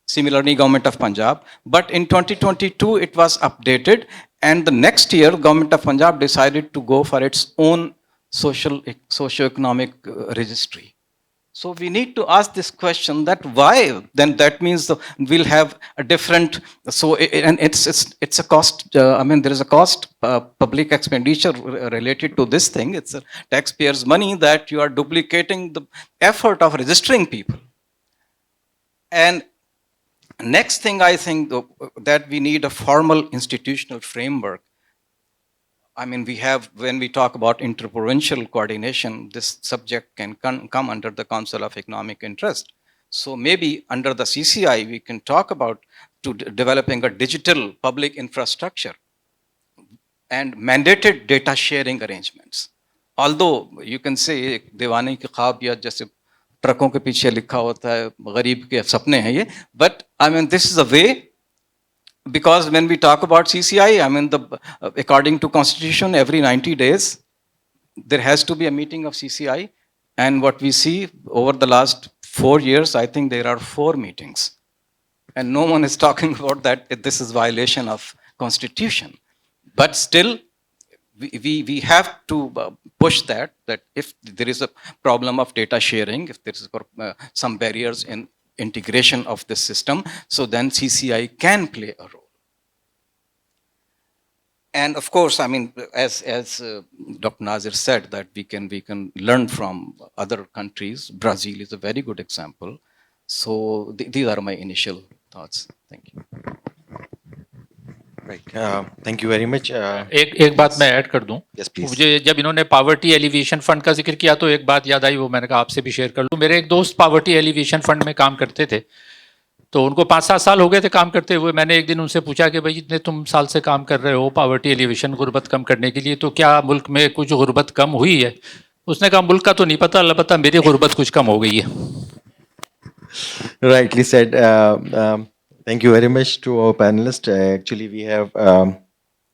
similarly government of Punjab. But in 2022, it was updated, and the next year, government of Punjab decided to go for its own socio-economic registry. So we need to ask this question that why, then that means we'll have a different, so and it's a cost, I mean there is a cost, public expenditure related to this thing. It's a taxpayers' money that you are duplicating the effort of registering people. And Next thing, I think that we need a formal institutional framework. I mean, we have, when we talk about interprovincial coordination, this subject can come under the Council of Economic Interest. So maybe under the CCI, we can talk about developing a digital public infrastructure and mandated data sharing arrangements. Although you can say दीवाने की ख्वाब या जैसे ट्रकों के पीछे लिखा होता है गरीब के सपने हैं ये, but I mean this is a way, because when we talk about CCI, I mean according to Constitution, every 90 days there has to be a meeting of CCI, and what we see over the last 4 years, I think there are 4 meetings, and no one is talking about that this is violation of Constitution. But still, we have to push that if there is a problem of data sharing, if there is some barriers in integration of this system, so then CCI can play a role. And of course, I mean, as Dr. Nazir said, that we can learn from other countries. Brazil is a very good example. So these are my initial thoughts. Thank you. Right. Thank you very much. एक बात मैं add कर दूं. Yes, please. मुझे जब इन्होंने poverty elevation fund का जिक्र किया तो एक बात याद आई, वो मैंने कहा आपसे भी शेयर कर लूं. मेरे एक दोस्त पावर्टी एलिवेशन फंड में काम करते थे, तो उनको 5-7 साल हो गए थे काम करते हुए. मैंने एक दिन उनसे पूछा कि भाई इतने तुम साल से काम कर रहे हो पावर्टी एलिवेशन, गुर्बत कम करने के लिए, तो क्या मुल्क में कुछ गुर्बत कम हुई है? उसने कहा मुल्क का तो नहीं पता, अल्लाह पता मेरी गुर्बत कुछ कम हो गई है. Rightly said. Thank you very much to our panelists. Actually, we have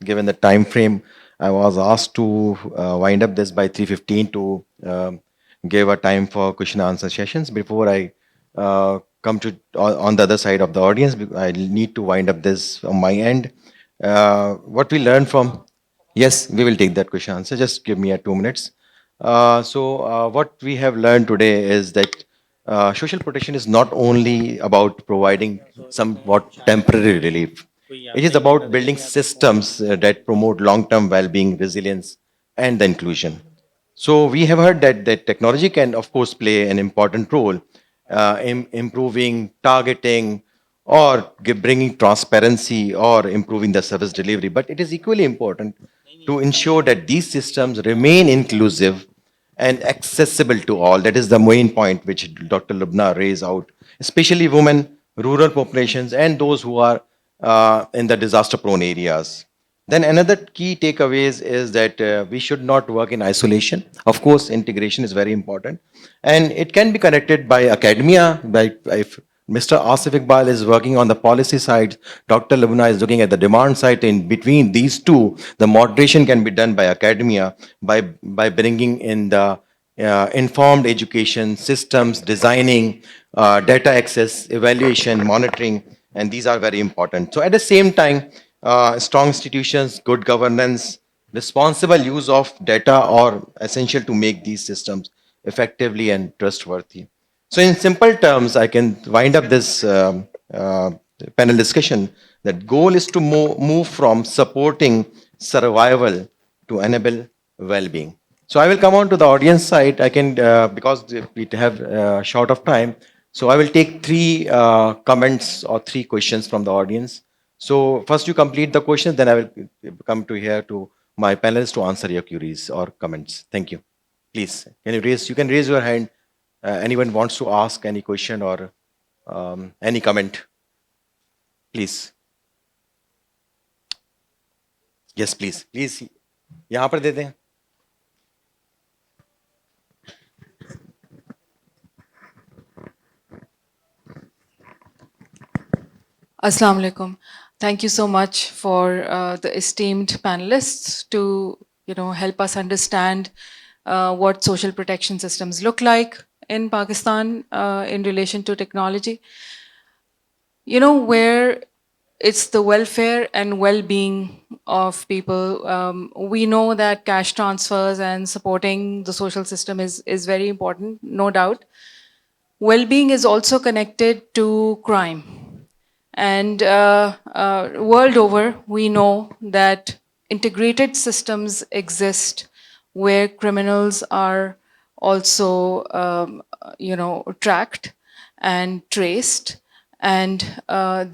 given the time frame. I was asked to wind up this by 3:15 to give a time for question and answer sessions. Before I come to on the other side of the audience, I need to wind up this on my end. What we learned from, yes, we will take that question answer. Just give me 2 minutes. What we have learned today is that social protection is not only about providing somewhat temporary relief. It is about building systems that promote long-term well-being, resilience, and the inclusion. So we have heard that technology can, of course, play an important role in improving targeting or bringing transparency or improving the service delivery. But it is equally important to ensure that these systems remain inclusive and accessible to all. That is the main point which Dr. Lubna raised out, especially women, rural populations, and those who are in the disaster-prone areas. Then another key takeaways is that we should not work in isolation. Of course, integration is very important, and it can be connected by academia. Like if Mr. Asif Iqbal is working on the policy side, Dr. Lubna is looking at the demand side. In between these two, the moderation can be done by academia by bringing in the informed education systems, designing data access, evaluation, monitoring, and these are very important. So at the same time, strong institutions, good governance, responsible use of data are essential to make these systems effectively and trustworthy. So in simple terms, I can wind up this panel discussion. That goal is to move from supporting survival to enable well-being. So I will come on to the audience side. I can, because we have short of time, so I will take 3 comments or 3 questions from the audience. So first you complete the questions, then I will come to here to my panelists to answer your queries or comments. Thank you. Please, you can raise your hand. Anyone wants to ask any question or any comment? Please. Yes, please. Please. यहाँ पर दे दें. Assalamu alaikum. Thank you so much for the esteemed panelists to help us understand what social protection systems look like in Pakistan in relation to technology. Where it's the welfare and well-being of people. We know that cash transfers and supporting the social system is very important, no doubt. Well-being is also connected to crime. And world over, we know that integrated systems exist where criminals are also, tracked and traced, and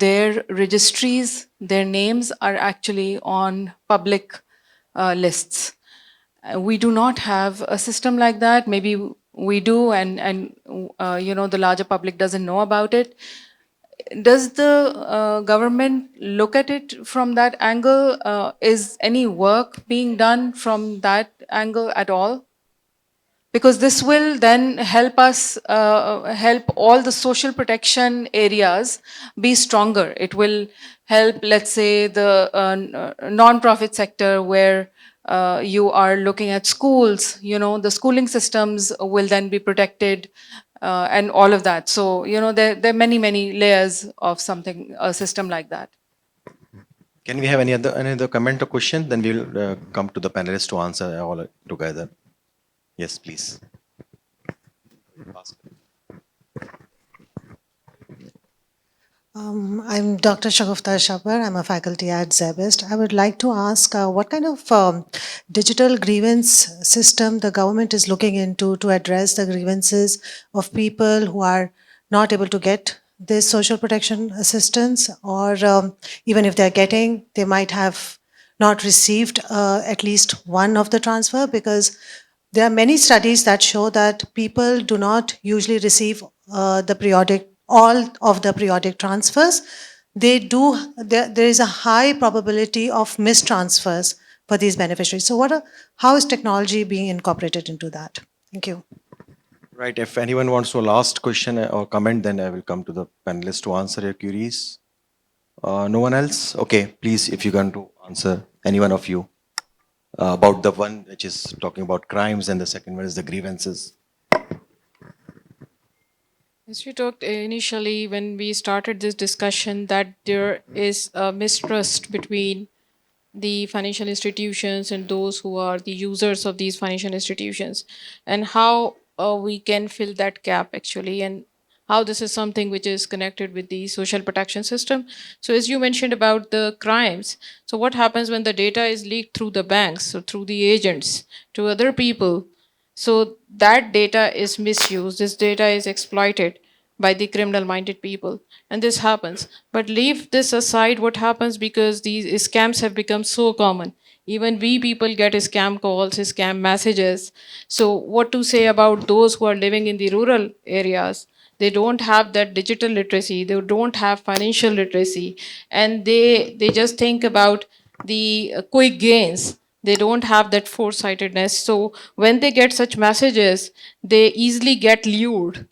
their registries, their names are actually on public lists. We do not have a system like that. Maybe we do, and the larger public doesn't know about it. Does the government look at it from that angle? Is any work being done from that angle at all? Because this will then help us help all the social protection areas be stronger. It will help, let's say, the non-profit sector, where you are looking at schools, the schooling systems will then be protected, and all of that. So there are many layers of something, a system like that. Can we have any other comment or question? Then we'll come to the panelists to answer all together. Yes, please. I'm Dr. Shagufta Shabar. I'm a faculty at Zebist. I would like to ask what kind of digital grievance system the government is looking into to address the grievances of people who are not able to get this social protection assistance, or even if they're getting, they might have not received at least one of the transfer, because there are many studies that show that people do not usually receive all of the periodic transfers. They do. There is a high probability of mistransfers for these beneficiaries. So how is technology being incorporated into that? Thank you. Right. If anyone wants to last question or comment, then I will come to the panelists to answer your queries. No one else? Okay, please, if you want to answer, any one of you, about the one which is talking about crimes, and the second one is the grievances. As we talked initially when we started this discussion, that there is a mistrust between the financial institutions and those who are the users of these financial institutions, and how we can fill that gap actually, and how this is something which is connected with the social protection system. So as you mentioned about the crimes, so what happens when the data is leaked through the banks, so through the agents to other people, so that data is misused, this data is exploited by the criminal minded people, and this happens. But leave this aside, what happens, because these scams have become so common. Even we people get scam calls, scam messages. So what to say about those who are living in the rural areas? They don't have that digital literacy, they don't have financial literacy, and they just think about the quick gains. They don't have that foresightedness. So when they get such messages, they easily get lured,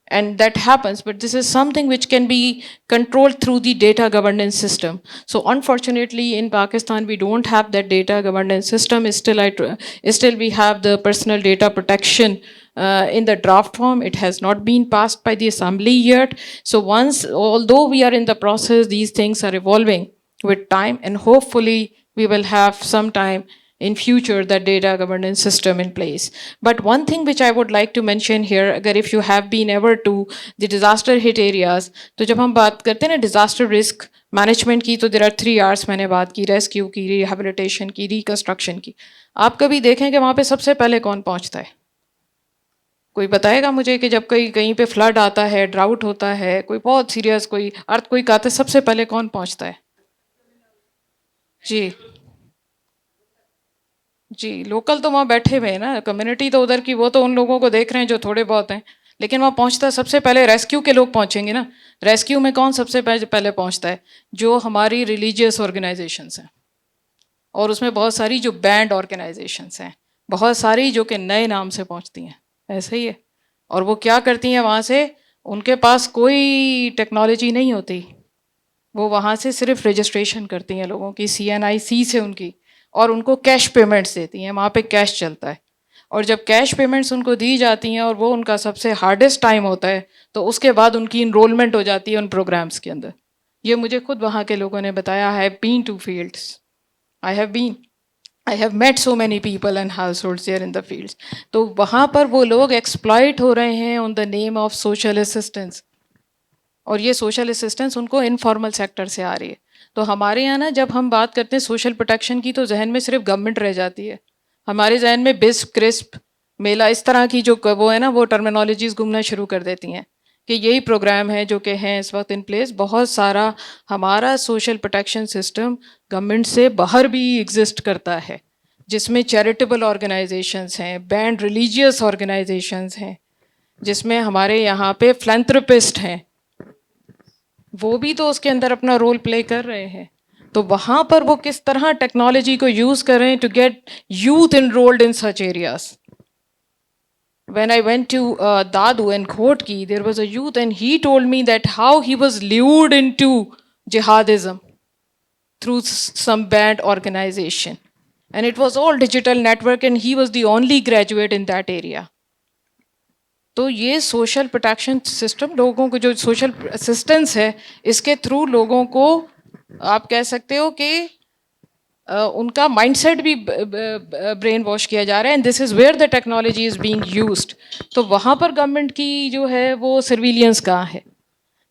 and that happens. But this is something which can be controlled through the data governance system. So unfortunately in Pakistan we don't have that data governance system. Still we have the personal data protection in the draft form. It has not been passed by the assembly yet. So although we are in the process, these things are evolving with time, and hopefully we will have some time in future that data governance system in place. But one thing which I would like to mention here, agar if you have been ever to the disaster hit areas, to jab hum baat karte hain na disaster risk management की, तो there are 3 R's मैंने बात की, rescue की, rehabilitation की, reconstruction की. आप कभी देखें कि वहाँ पे सबसे पहले कौन पहुँचता है? कोई बताएगा मुझे कि जब कहीं पे फ्लड आता है, ड्राउट होता है, कोई बहुत सीरियस कोई अर्थक्वेक आता है, सबसे पहले कौन पहुँचता है? जी, लोकल तो वहाँ बैठे हुए हैं ना, कम्युनिटी तो उधर की, वो तो उन लोगों को देख रहे हैं जो थोड़े बहुत हैं, लेकिन वहाँ पहुँचता सबसे पहले रेस्क्यू के लोग पहुँचेंगे ना. रेस्क्यू में कौन सबसे पहले पहुँचता है? जो हमारी रिलीजियस ऑर्गेनाइजेशंस हैं, और उसमें बहुत सारी जो बैंड ऑर्गेनाइजेशंस हैं, बहुत सारी जो कि नए नाम से पहुँचती हैं, ऐसे ही है. और वो क्या करती हैं वहाँ से? उनके पास कोई टेक्नोलॉजी नहीं होती, वो वहाँ से सिर्फ रजिस्ट्रेशन करती हैं लोगों की, CNIC से उनकी, और उनको कैश पेमेंट्स देती हैं. वहाँ पे कैश चलता है, और जब कैश पेमेंट्स उनको दी जाती हैं और वो उनका सबसे हार्डेस्ट टाइम होता है, तो उसके बाद उनकी इनरोलमेंट हो जाती है उन प्रोग्राम्स के अंदर. ये मुझे खुद वहाँ के लोगों ने बताया. I have been to fields, I have met so many people and households there in the fields. तो वहाँ पर वो लोग एक्सप्लॉइट हो रहे हैं on the name of social assistance, और ये सोशल असिस्टेंस उनको इनफॉर्मल सेक्टर से आ रही है. तो हमारे यहाँ ना जब हम बात करते हैं सोशल प्रोटेक्शन की, तो जहन में सिर्फ गवर्नमेंट रह जाती है. हमारे जहन में बिस्प, क्रिस्प, मेला, इस तरह की जो वो है ना, वो टर्मिनोलॉजीज घूमना शुरू कर देती हैं کہ یہی پروگرام ہے جو کہ ہیں اس وقت ان پلیس. بہت سارا ہمارا سوشل پروٹیکشن سسٹم گورنمنٹ سے باہر بھی ایگزسٹ کرتا ہے, جس میں چیریٹیبل آرگنائزیشنز ہیں, بینڈ ریلیجیس آرگنائزیشنز ہیں, جس میں ہمارے یہاں پہ فلینتھراپسٹ ہیں, وہ بھی تو اس کے اندر اپنا رول پلے کر رہے ہیں. تو وہاں پر وہ کس طرح ٹیکنالوجی کو یوز کریں to get youth enrolled in such areas. When I went to Dadu and Khotki, there was a youth and he told me that how he was lured into jihadism through some bad organization. And it was all digital network and he was the only graduate in that area. تو یہ social protection system لوگوں کو جو social assistance ہے اس کے through لوگوں کو آپ کہہ سکتے ہو کہ ان کا مائنڈ سیٹ بھی برین واش کیا جا رہا ہے, and this is where the technology is being used. تو وہاں پر گورنمنٹ کی جو ہے وہ سرویلینس کہاں ہے.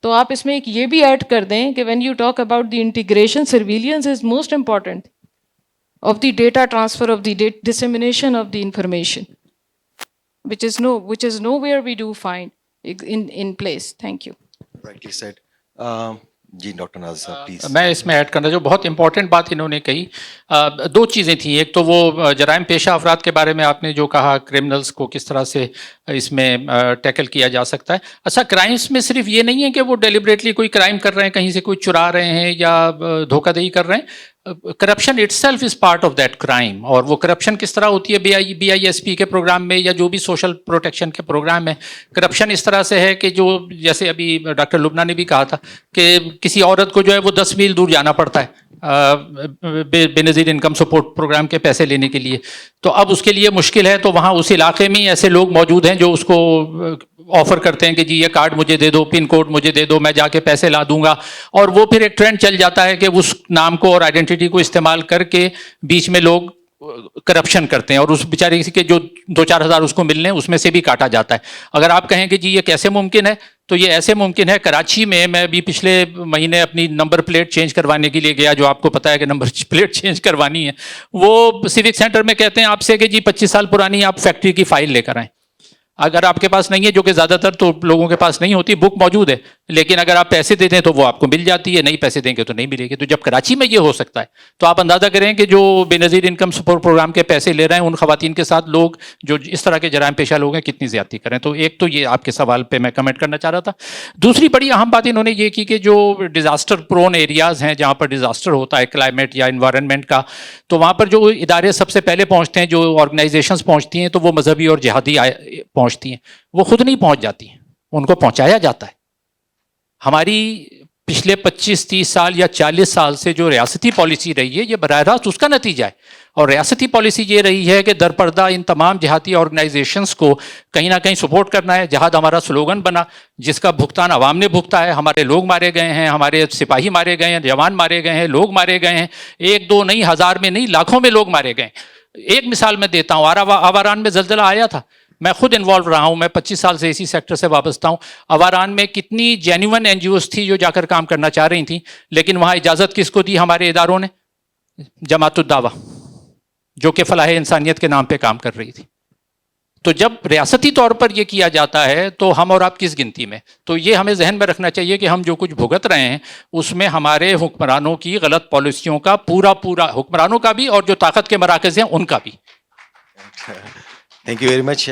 تو آپ اس میں ایک یہ بھی ایڈ کر دیں کہ when you talk about the integration, surveillance is most important of the data transfer of the dissemination of the information, which is nowhere we do find in place. Thank you. Rightly said. جی doctor Naz sahab please. میں اس میں add کرنا جو بہت important بات انہوں نے کہی, دو چیزیں تھیں. ایک تو وہ جرائم پیشہ افراد کے بارے میں آپ نے جو کہا, کرمنلز کو کس طرح سے اس میں ٹیکل کیا جا سکتا ہے. اچھا, کرائمس میں صرف یہ نہیں ہے کہ وہ ڈیلیبریٹلی کوئی کرائم کر رہے ہیں, کہیں سے کوئی چرا رہے ہیں یا دھوکہ دہی کر رہے ہیں. Corruption it self is part of that crime. اور وہ کرپشن کس طرح ہوتی ہے بی آئی ایس پی کے پروگرام میں یا جو بھی سوشل پروٹیکشن کے پروگرام میں. کرپشن اس طرح سے ہے کہ جو جیسے ابھی ڈاکٹر لبنہ نے بھی کہا تھا کہ کسی عورت کو جو ہے وہ 10 میل دور جانا پڑتا ہے بے نظیر انکم سپورٹ پروگرام کے پیسے لینے کے لیے. تو اب اس کے لیے مشکل ہے, تو وہاں اس علاقے میں ایسے لوگ موجود ہیں جو اس کو آفر کرتے ہیں کہ جی یہ کارڈ مجھے دے دو, پن کوڈ مجھے دے دو, میں جا کے پیسے لا دوں گا. اور وہ پھر ایک ٹرینڈ چل جاتا ہے کہ اس نام کو اور آئیڈینٹی کو استعمال کر کے بیچ میں لوگ کرپشن کرتے ہیں, اور اس بیچارے کے جو 2-4 ہزار اس کو ملنے اس میں سے بھی کاٹا جاتا ہے. اگر آپ کہیں کہ جی یہ کیسے ممکن ہے, تو یہ ایسے ممکن ہے. کراچی میں ابھی پچھلے مہینے اپنی نمبر پلیٹ چینج کروانے کے لیے گیا, جو آپ کو پتا ہے کہ نمبر پلیٹ چینج کروانی ہے. وہ سیوک سینٹر میں کہتے ہیں آپ سے کہ جی 25 سال پرانی آپ فیکٹری کی فائل لے کر آئیں. اگر آپ کے پاس نہیں ہے, جو کہ زیادہ تر تو لوگوں کے پاس نہیں ہوتی, بک موجود ہے, لیکن اگر آپ پیسے دے دیں تو وہ آپ کو مل جاتی ہے, نہیں پیسے دیں گے تو نہیں ملے گی. تو جب کراچی میں یہ ہو سکتا ہے تو آپ اندازہ کریں کہ جو بے نظیر انکم سپورٹ پروگرام کے پیسے لے رہے ہیں ان خواتین کے ساتھ لوگ جو اس طرح کے جرائم پیشہ لوگ ہیں کتنی زیادتی کریں. تو ایک تو یہ آپ کے سوال پہ میں کمنٹ کرنا چاہ رہا تھا. دوسری بڑی اہم بات انہوں نے یہ کی کہ جو ڈیزاسٹر پرون ایریاز ہیں جہاں پر ڈیزاسٹر ہوتا ہے کلائمیٹ یا انوائرنمنٹ کا, تو وہاں پر جو ادارے سب سے پہلے پہنچتے ہیں, جو آرگنائزیشنز پہنچتی ہیں, تو وہ مذہبی اور جہادی پہنچتی ہیں. وہ خود نہیں پہنچ جاتی ہیں, ان کو پہنچایا جاتا ہے. ہماری پچھلے 25-30 سال یا 40 سال سے جو ریاستی پالیسی رہی ہے یہ براہ راست اس کا نتیجہ ہے. اور ریاستی پالیسی یہ رہی ہے کہ درپردہ ان تمام جہادی آرگنائزیشنز کو کہیں نہ کہیں سپورٹ کرنا ہے. جہاد ہمارا سلوگن بنا, جس کا بھگتان عوام نے بھگتا ہے. ہمارے لوگ مارے گئے ہیں, ہمارے سپاہی مارے گئے ہیں, جوان مارے گئے ہیں, لوگ مارے گئے ہیں, 1-2 نہیں, 1000 میں نہیں, لاکھوں میں لوگ مارے گئے. ایک مثال میں دیتا ہوں, آواران میں زلزلہ آیا تھا, میں خود انوالو رہا ہوں, میں 25 سال سے اسی سیکٹر سے وابستہ ہوں. آواران میں کتنی جینیون این جی اوز تھی جو جا کر کام کرنا چاہ رہی تھیں, لیکن وہاں اجازت کس کو دی؟ ہمارے اداروں نے, جماعت الدعوہ جو کہ فلاح انسانیت کے نام پہ کام کر رہی تھی. تو جب ریاستی طور پر یہ کیا جاتا ہے تو ہم اور آپ کس گنتی میں؟ تو یہ ہمیں ذہن میں رکھنا چاہیے کہ ہم جو کچھ بھگت رہے ہیں اس میں ہمارے حکمرانوں کی غلط پالیسیوں کا پورا حکمرانوں کا بھی اور جو طاقت کے مراکز ہیں ان کا بھی. Thank you very much.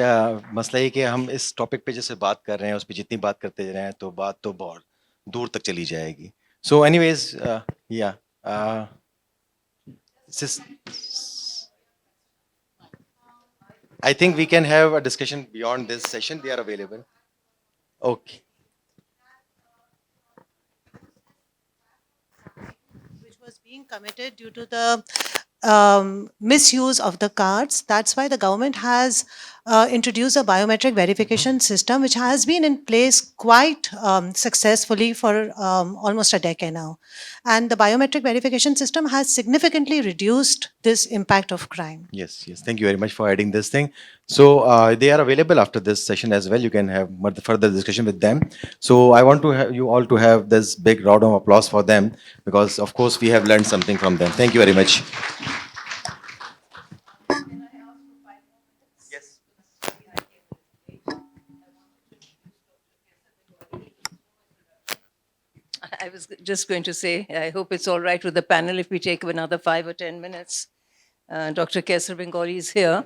مسئلہ یہ کہ ہم اس ٹاپک پہ جیسے بات کر رہے ہیں اس پہ جتنی بات کرتے رہے ہیں تو بات تو بہت دور تک چلی جائے گی. سو اینی ویز یا I think we can have a discussion beyond this session. They are available. Okay. Which was being committed due to the misuse of the cards. That's why the government has introduced a biometric verification system, which has been in place quite successfully for almost a decade now. And the biometric verification system has significantly reduced this impact of crime. Yes. Thank you very much for adding this thing. So they are available after this session as well. You can have further discussion with them. So I want to have you all to have this big round of applause for them, because of course we have learned something from them. Thank you very much. Yes. I was just going to say, I hope it's all right with the panel if we take another 5 or 10 minutes. Dr. Kesar Bengali is here,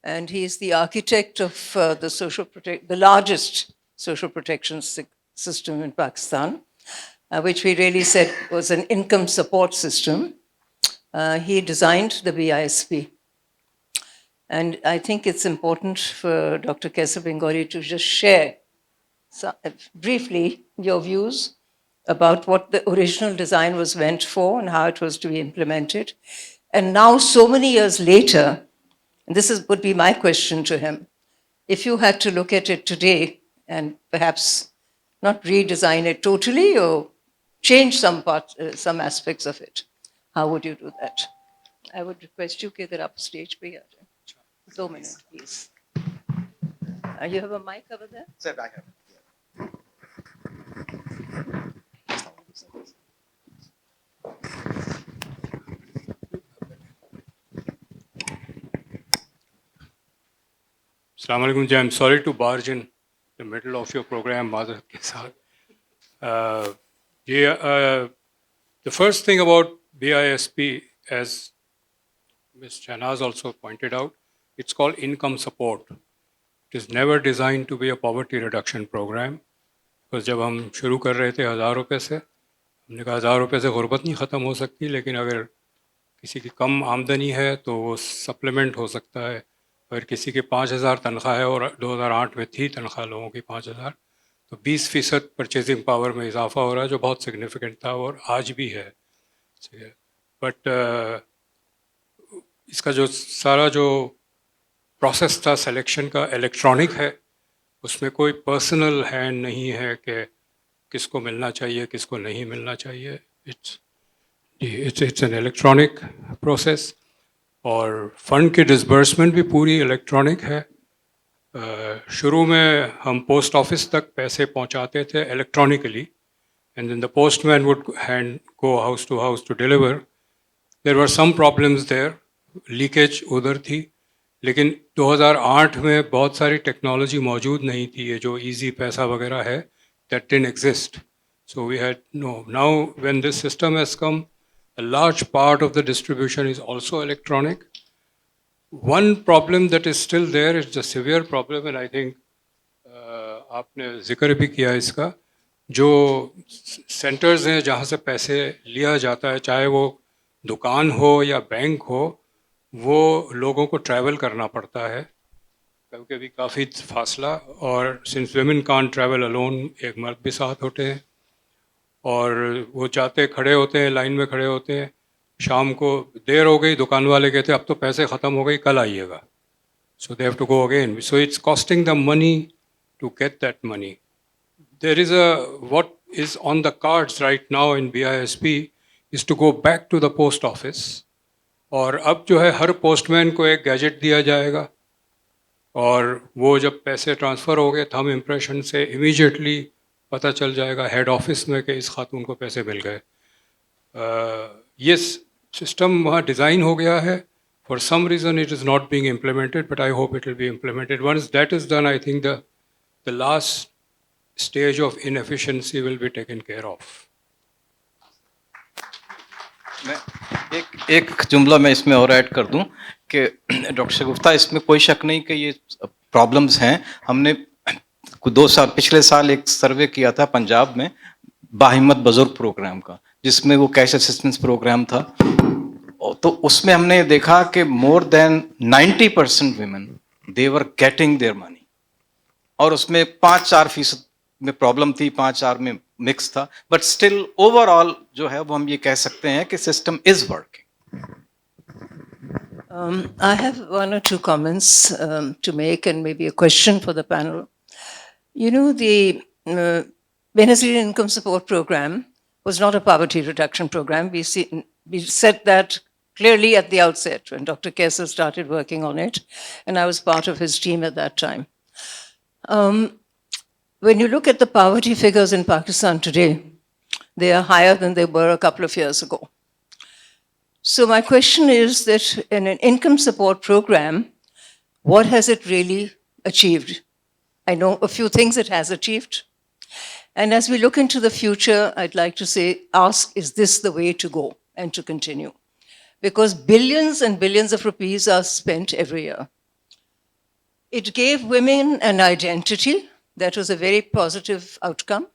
and he is the architect of the largest social protection system in Pakistan, which we really said was an income support system. He designed the BISP. And I think it's important for Dr. Kesar Bengali to just share briefly your views about what the original design was meant for and how it was to be implemented. And now, so many years later, and would be my question to him, if you had to look at it today and perhaps not redesign it totally or change some aspects of it, how would you do that? I would request you to get up stage पे आ जाए. 2 minutes, please. You have a mic over there? Sir, I have. Assalamu alaikum ji, I'm sorry to barge in the middle of your program, Madhav ke saath. The first thing about BISP, as Ms. Shahnaz also pointed out, it's called income support. It is never designed to be a poverty reduction program. Because जब हम शुरू कर रहे थे 1000 रुपये से, हमने कहा 1000 रुपये से गुर्बत नहीं ख़त्म हो सकती, लेकिन अगर किसी की कम आमदनी है तो वो सप्लीमेंट हो सकता है. अगर किसी की 5000 तनख्वाह है और 2008 में थी तनख्वाह लोगों की 5000, तो 20% परचेजिंग पावर में इजाफा हो रहा है, जो बहुत सिग्निफिकेंट था और आज भी है. बट इसका जो सारा जो प्रोसेस था सिलेक्शन का इलेक्ट्रॉनिक है, उसमें कोई पर्सनल हैंड नहीं है कि किसको मिलना चाहिए किसको नहीं मिलना चाहिए. It's an electronic process. और फ़ंड की डिसबर्समेंट भी पूरी इलेक्ट्रॉनिक है. शुरू में हम पोस्ट ऑफिस तक पैसे पहुंचाते थे electronically, and then the postman would hand go house to deliver. There were some problems there, leakage उधर थी. लेकिन 2008 में बहुत सारी टेक्नोलॉजी मौजूद नहीं थी, ये जो इजी पैसा वगैरह है, that didn't exist. So we had now when this system has come, a large part of the distribution is also electronic. One problem that is still there is the severe problem, and I think आपने जिक्र भी किया इसका, जो centres हैं जहाँ से पैसे लिया जाता है, चाहे वो दुकान हो या बैंक हो, वो लोगों को ट्रैवल करना पड़ता है, कभी कभी काफ़ी फासला. और since women can't travel alone, एक मर्द भी साथ होते हैं, और वो चाहते खड़े होते हैं, लाइन में खड़े होते हैं, शाम को देर हो गई, दुकान वाले कहते हैं अब तो पैसे ख़त्म हो गई, कल आइएगा. So they have to go again. So it's costing the money to get that money. There is what is on the cards right now in BISP is to go back to the post office. और अब जो है हर postman को एक gadget दिया जाएगा, और वो जब पैसे ट्रांसफ़र हो गए, थंब इम्प्रेशन से इमीडिएटली पता चल जाएगा हेड ऑफिस में कि इस खातून को पैसे मिल गए. ये सिस्टम वहाँ डिज़ाइन हो गया है. For some reason it is not being implemented, but I hope it will be implemented. Once that is done, I think the last stage of inefficiency will be taken care of. मैं एक जुमला मैं इसमें और add कर दूं कि doctor शगुफ्ता, इसमें कोई शक नहीं कि ये प्रॉब्लम्स हैं. हमने 2 साल पिछले साल एक सर्वे किया था पंजाब में बाहिम्मत बुजुर्ग प्रोग्राम का, जिसमें वो कैश असिस्टेंस प्रोग्राम था. तो उसमें हमने देखा कि more than 90% women they were getting their money, और उसमें 5-4% में प्रॉब्लम थी, 5-4 में मिक्स था. बट स्टिल ओवरऑल जो है वो हम ये कह सकते हैं कि system is working. I have 1 or 2 comments to make, and maybe a question for the panel. You know, the Venezuelan Income Support Program was not a poverty reduction program. We said that clearly at the outset when Dr. Kesar started working on it, and I was part of his team at that time. When you look at the poverty figures in Pakistan today, they are higher than they were a couple of years ago. So my question is that in an income support program, what has it really achieved? I know a few things it has achieved. And as we look into the future, I'd like to ask, is this the way to go and to continue? Because billions and billions of rupees are spent every year. It gave women an identity. That was a very positive outcome.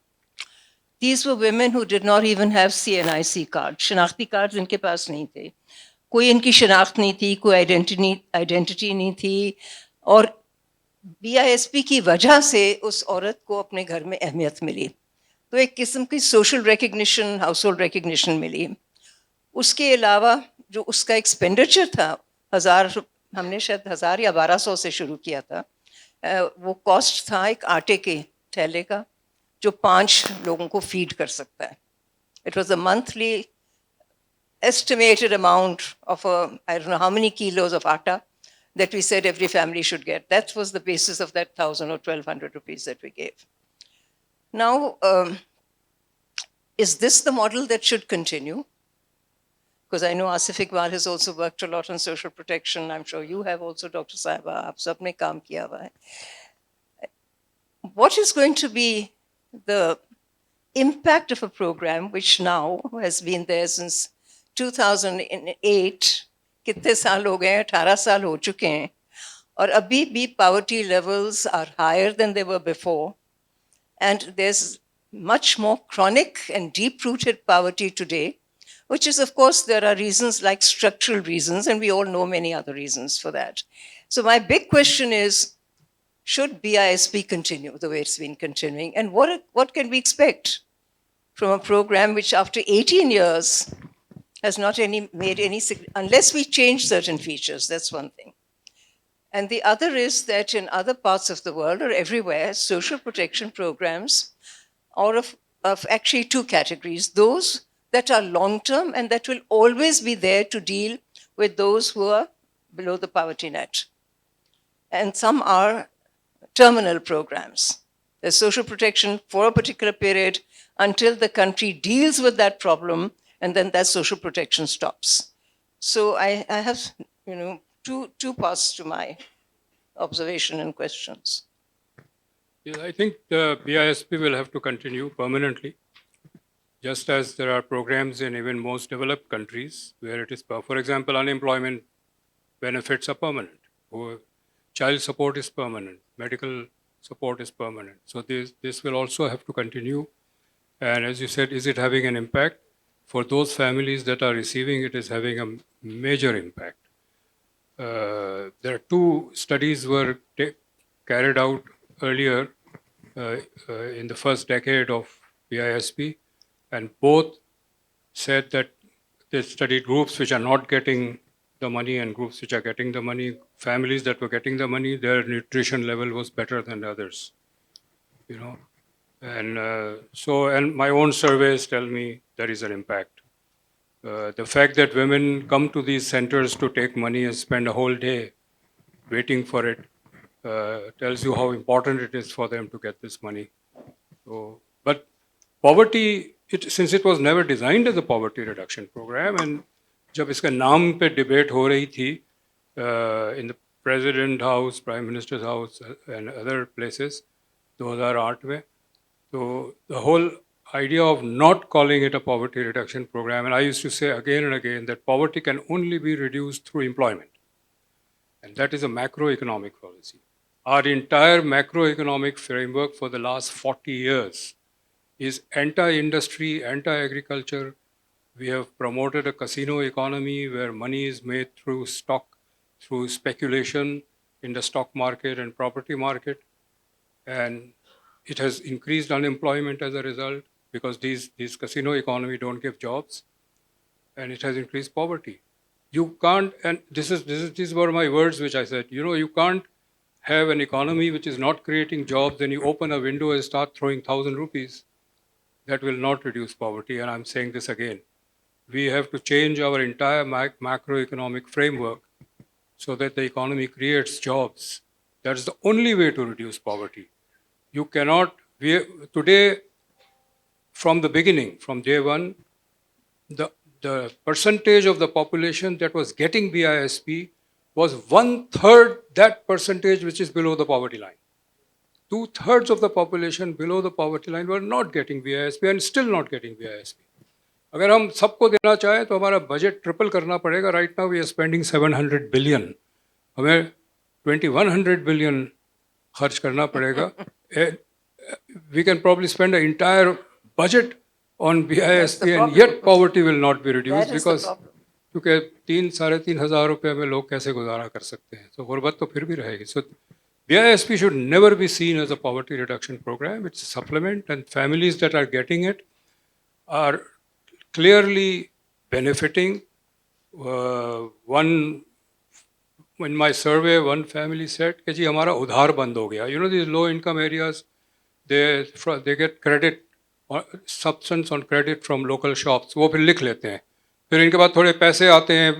These were women who did not even have CNIC cards. शनाख्ती cards इनके पास नहीं थे. कोई इनकी शनाख्त नहीं थी, कोई identity नहीं थी, और BISP की वजह से उस औरत को अपने घर में अहमियत मिली. तो एक किस्म की social recognition, household recognition मिली. उसके अलावा जो उसका एक्सपेंडिचर था, हमने शायद 1000 या 1200 से शुरू किया था, वो कॉस्ट था एक आटे के थैले का जो 5 लोगों को फीड कर सकता है. It was a monthly estimated amount of I don't know how many kilos of atta that we said every family should get. That was the basis of that 1,000 or 1,200 rupees that we gave. Now, is this the model that should continue? Because I know Asif Iqbal has also worked a lot on social protection. I'm sure you have also, Dr. Sahiba. Aap sab ne kaam kiya hua hai. What is going to be the impact of a program which now has been there since 2008? कितने साल हो गए? 18 साल हो चुके हैं, और अभी भी poverty levels are higher than they were before, and there's much more chronic and deep-rooted poverty today, which is, of course, there are reasons like structural reasons, and we all know many other reasons for that. So my big question is, should BISP continue the way it's been continuing? And what can we expect from a program which after 18 years has not made any, unless we change certain features, that's one thing. And the other is that in other parts of the world or everywhere, social protection programs are of actually 2 categories: those that are long-term and that will always be there to deal with those who are below the poverty net. And some are terminal programs. There's social protection for a particular period until the country deals with that problem, and then that social protection stops. So I have, two parts to my observation and questions. Yes, I think the BISP will have to continue permanently, just as there are programs in even most developed countries where it is, for example, unemployment benefits are permanent, or child support is permanent, medical support is permanent. So this will also have to continue. And as you said, is it having an impact? For those families that are receiving it, is having a major impact. There are 2 studies were carried out earlier in the first decade of BISP, and both said that they studied groups which are not getting the money and groups which are getting the money. Families that were getting the money, their nutrition level was better than others. And and my own surveys tell me there is an impact. The fact that women come to these centers to take money and spend a whole day waiting for it tells you how important it is for them to get this money. But poverty, since it was never designed as a poverty reduction program, and जब इसका नाम पे debate हो रही थी in the President House, Prime Minister's House, and other places, 2008 में, so the whole idea of not calling it a poverty reduction program, and I used to say again and again that poverty can only be reduced through employment, and that is a macroeconomic policy. Our entire macroeconomic framework for the last 40 years is anti-industry, anti-agriculture. We have promoted a casino economy where money is made through through speculation in the stock market and property market, and it has increased unemployment as a result because these casino economy don't give jobs, and it has increased poverty. You can't, and these were my words which I said, you can't have an economy which is not creating jobs, then you open a window and start throwing 1,000 rupees. That will not reduce poverty, and I'm saying this again. We have to change our entire macroeconomic framework so that the economy creates jobs. That's the only way to reduce poverty. You cannot, today, from the beginning, from day one, the percentage of the population that was getting BISP was 1/3 that percentage which is below the poverty line. 2/3 of the population below the poverty line were not getting VISP and still not getting VISP. अगर हम सबको देना चाहें तो हमारा budget triple करना पड़ेगा. Right now we are spending 700 billion. हमें 2100 बिलियन खर्च करना पड़ेगा. We can probably spend an entire budget on VISP and yet poverty will not be reduced That is the because क्योंकि 3,000-3,500 रुपये में लोग कैसे गुजारा कर सकते हैं. तो गुर्बत तो फिर भी रहेगी. So VISP should never be seen as a poverty reduction program. It's a supplement, and families that are getting it are clearly benefiting. In my survey, one family said कि जी हमारा उधार बंद हो गया. You know, these low income areas, they get credit, substance on credit from local shops. वो फिर लिख लेते हैं. फिर इनके बाद थोड़े पैसे आते हैं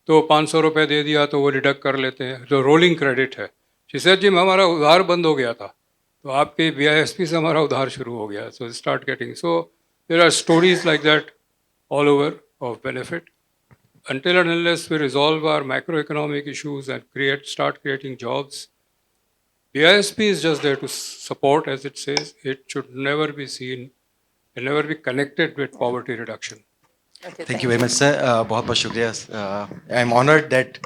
तो 500 रुपये दे दिया तो वो डिडक्ट कर लेते हैं. जो रोलिंग क्रेडिट है. She said जी हमारा उधार बंद हो गया था तो आपके VISP से हमारा उधार शुरू हो गया. So start getting. So there are stories like that all over of benefit. Until and unless we resolve our macroeconomic issues and start creating jobs, VISP is just there to support, as it says. It should never be seen and never be connected with poverty reduction. Okay, Thank you very much, sir. बहुत बहुत शुक्रिया. I am honored that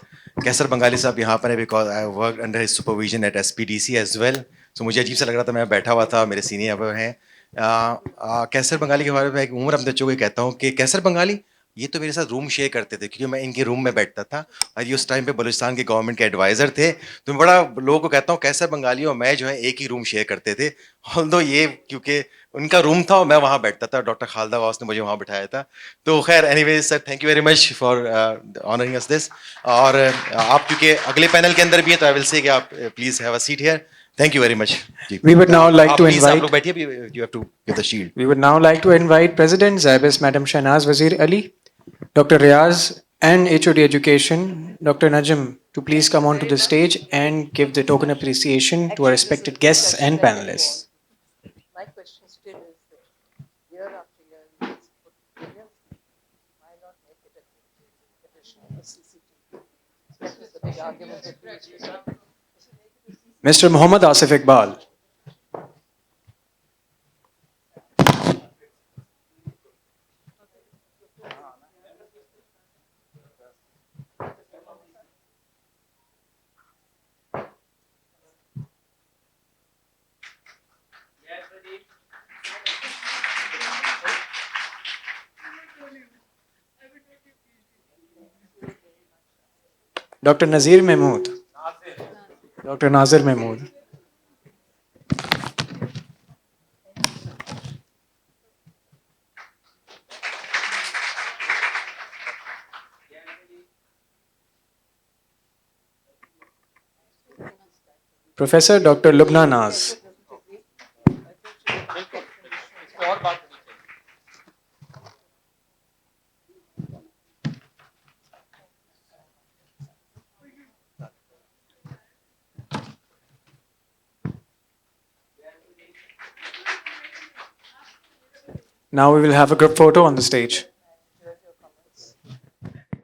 कैसर बंगाली साहब यहाँ पर है because I worked under his supervision at SPDC as well. So मुझे अजीब सा लग रहा था, मैं बैठा हुआ था, मेरे सीनियर अब हैं. कैसर बंगाली के बारे में एक उम्र अपने बच्चों को कहता हूँ कि कैसर बंगाली ये तो मेरे साथ रूम शेयर करते थे क्योंकि मैं इनके रूम में बैठता था और ये उस टाइम पे बलूचिस्तान के गवर्नमेंट के एडवाइज़र थे. तो मैं बड़ा लोगों को कहता हूँ कैसर बंगाली और मैं जो है एक ही रूम शेयर करते थे. ऑल्दो ये क्योंकि उनका रूम था और मैं वहाँ बैठता था. डॉक्टर खालदा वास ने मुझे वहाँ बिठाया था. तो खैर anyways sir, thank you very much for honouring us this. और आप क्योंकि अगले पैनल के अंदर भी हैं तो आई विल से कि आप please have a seat here. Thank you very much. We would now like to Please, आप invite. लोग बैठिए. You have to give the shield. We would now like to invite President Zabis, Madam Shahnaz Wazir Ali, Dr. Riaz, and HOD Education, Dr. Najm, to please come onto the stage and give the token appreciation to our respected guests and panelists. My question still is that year after year, we put billions. Why not make it a tradition of CCTV? That was the big argument that we used to have. Mr. Muhammad Asif Iqbal. Dr. Nazir Mahmood. Dr. Nazir Mahmood. Professor Dr. Lubna Naz. Now we will have a group photo on the stage.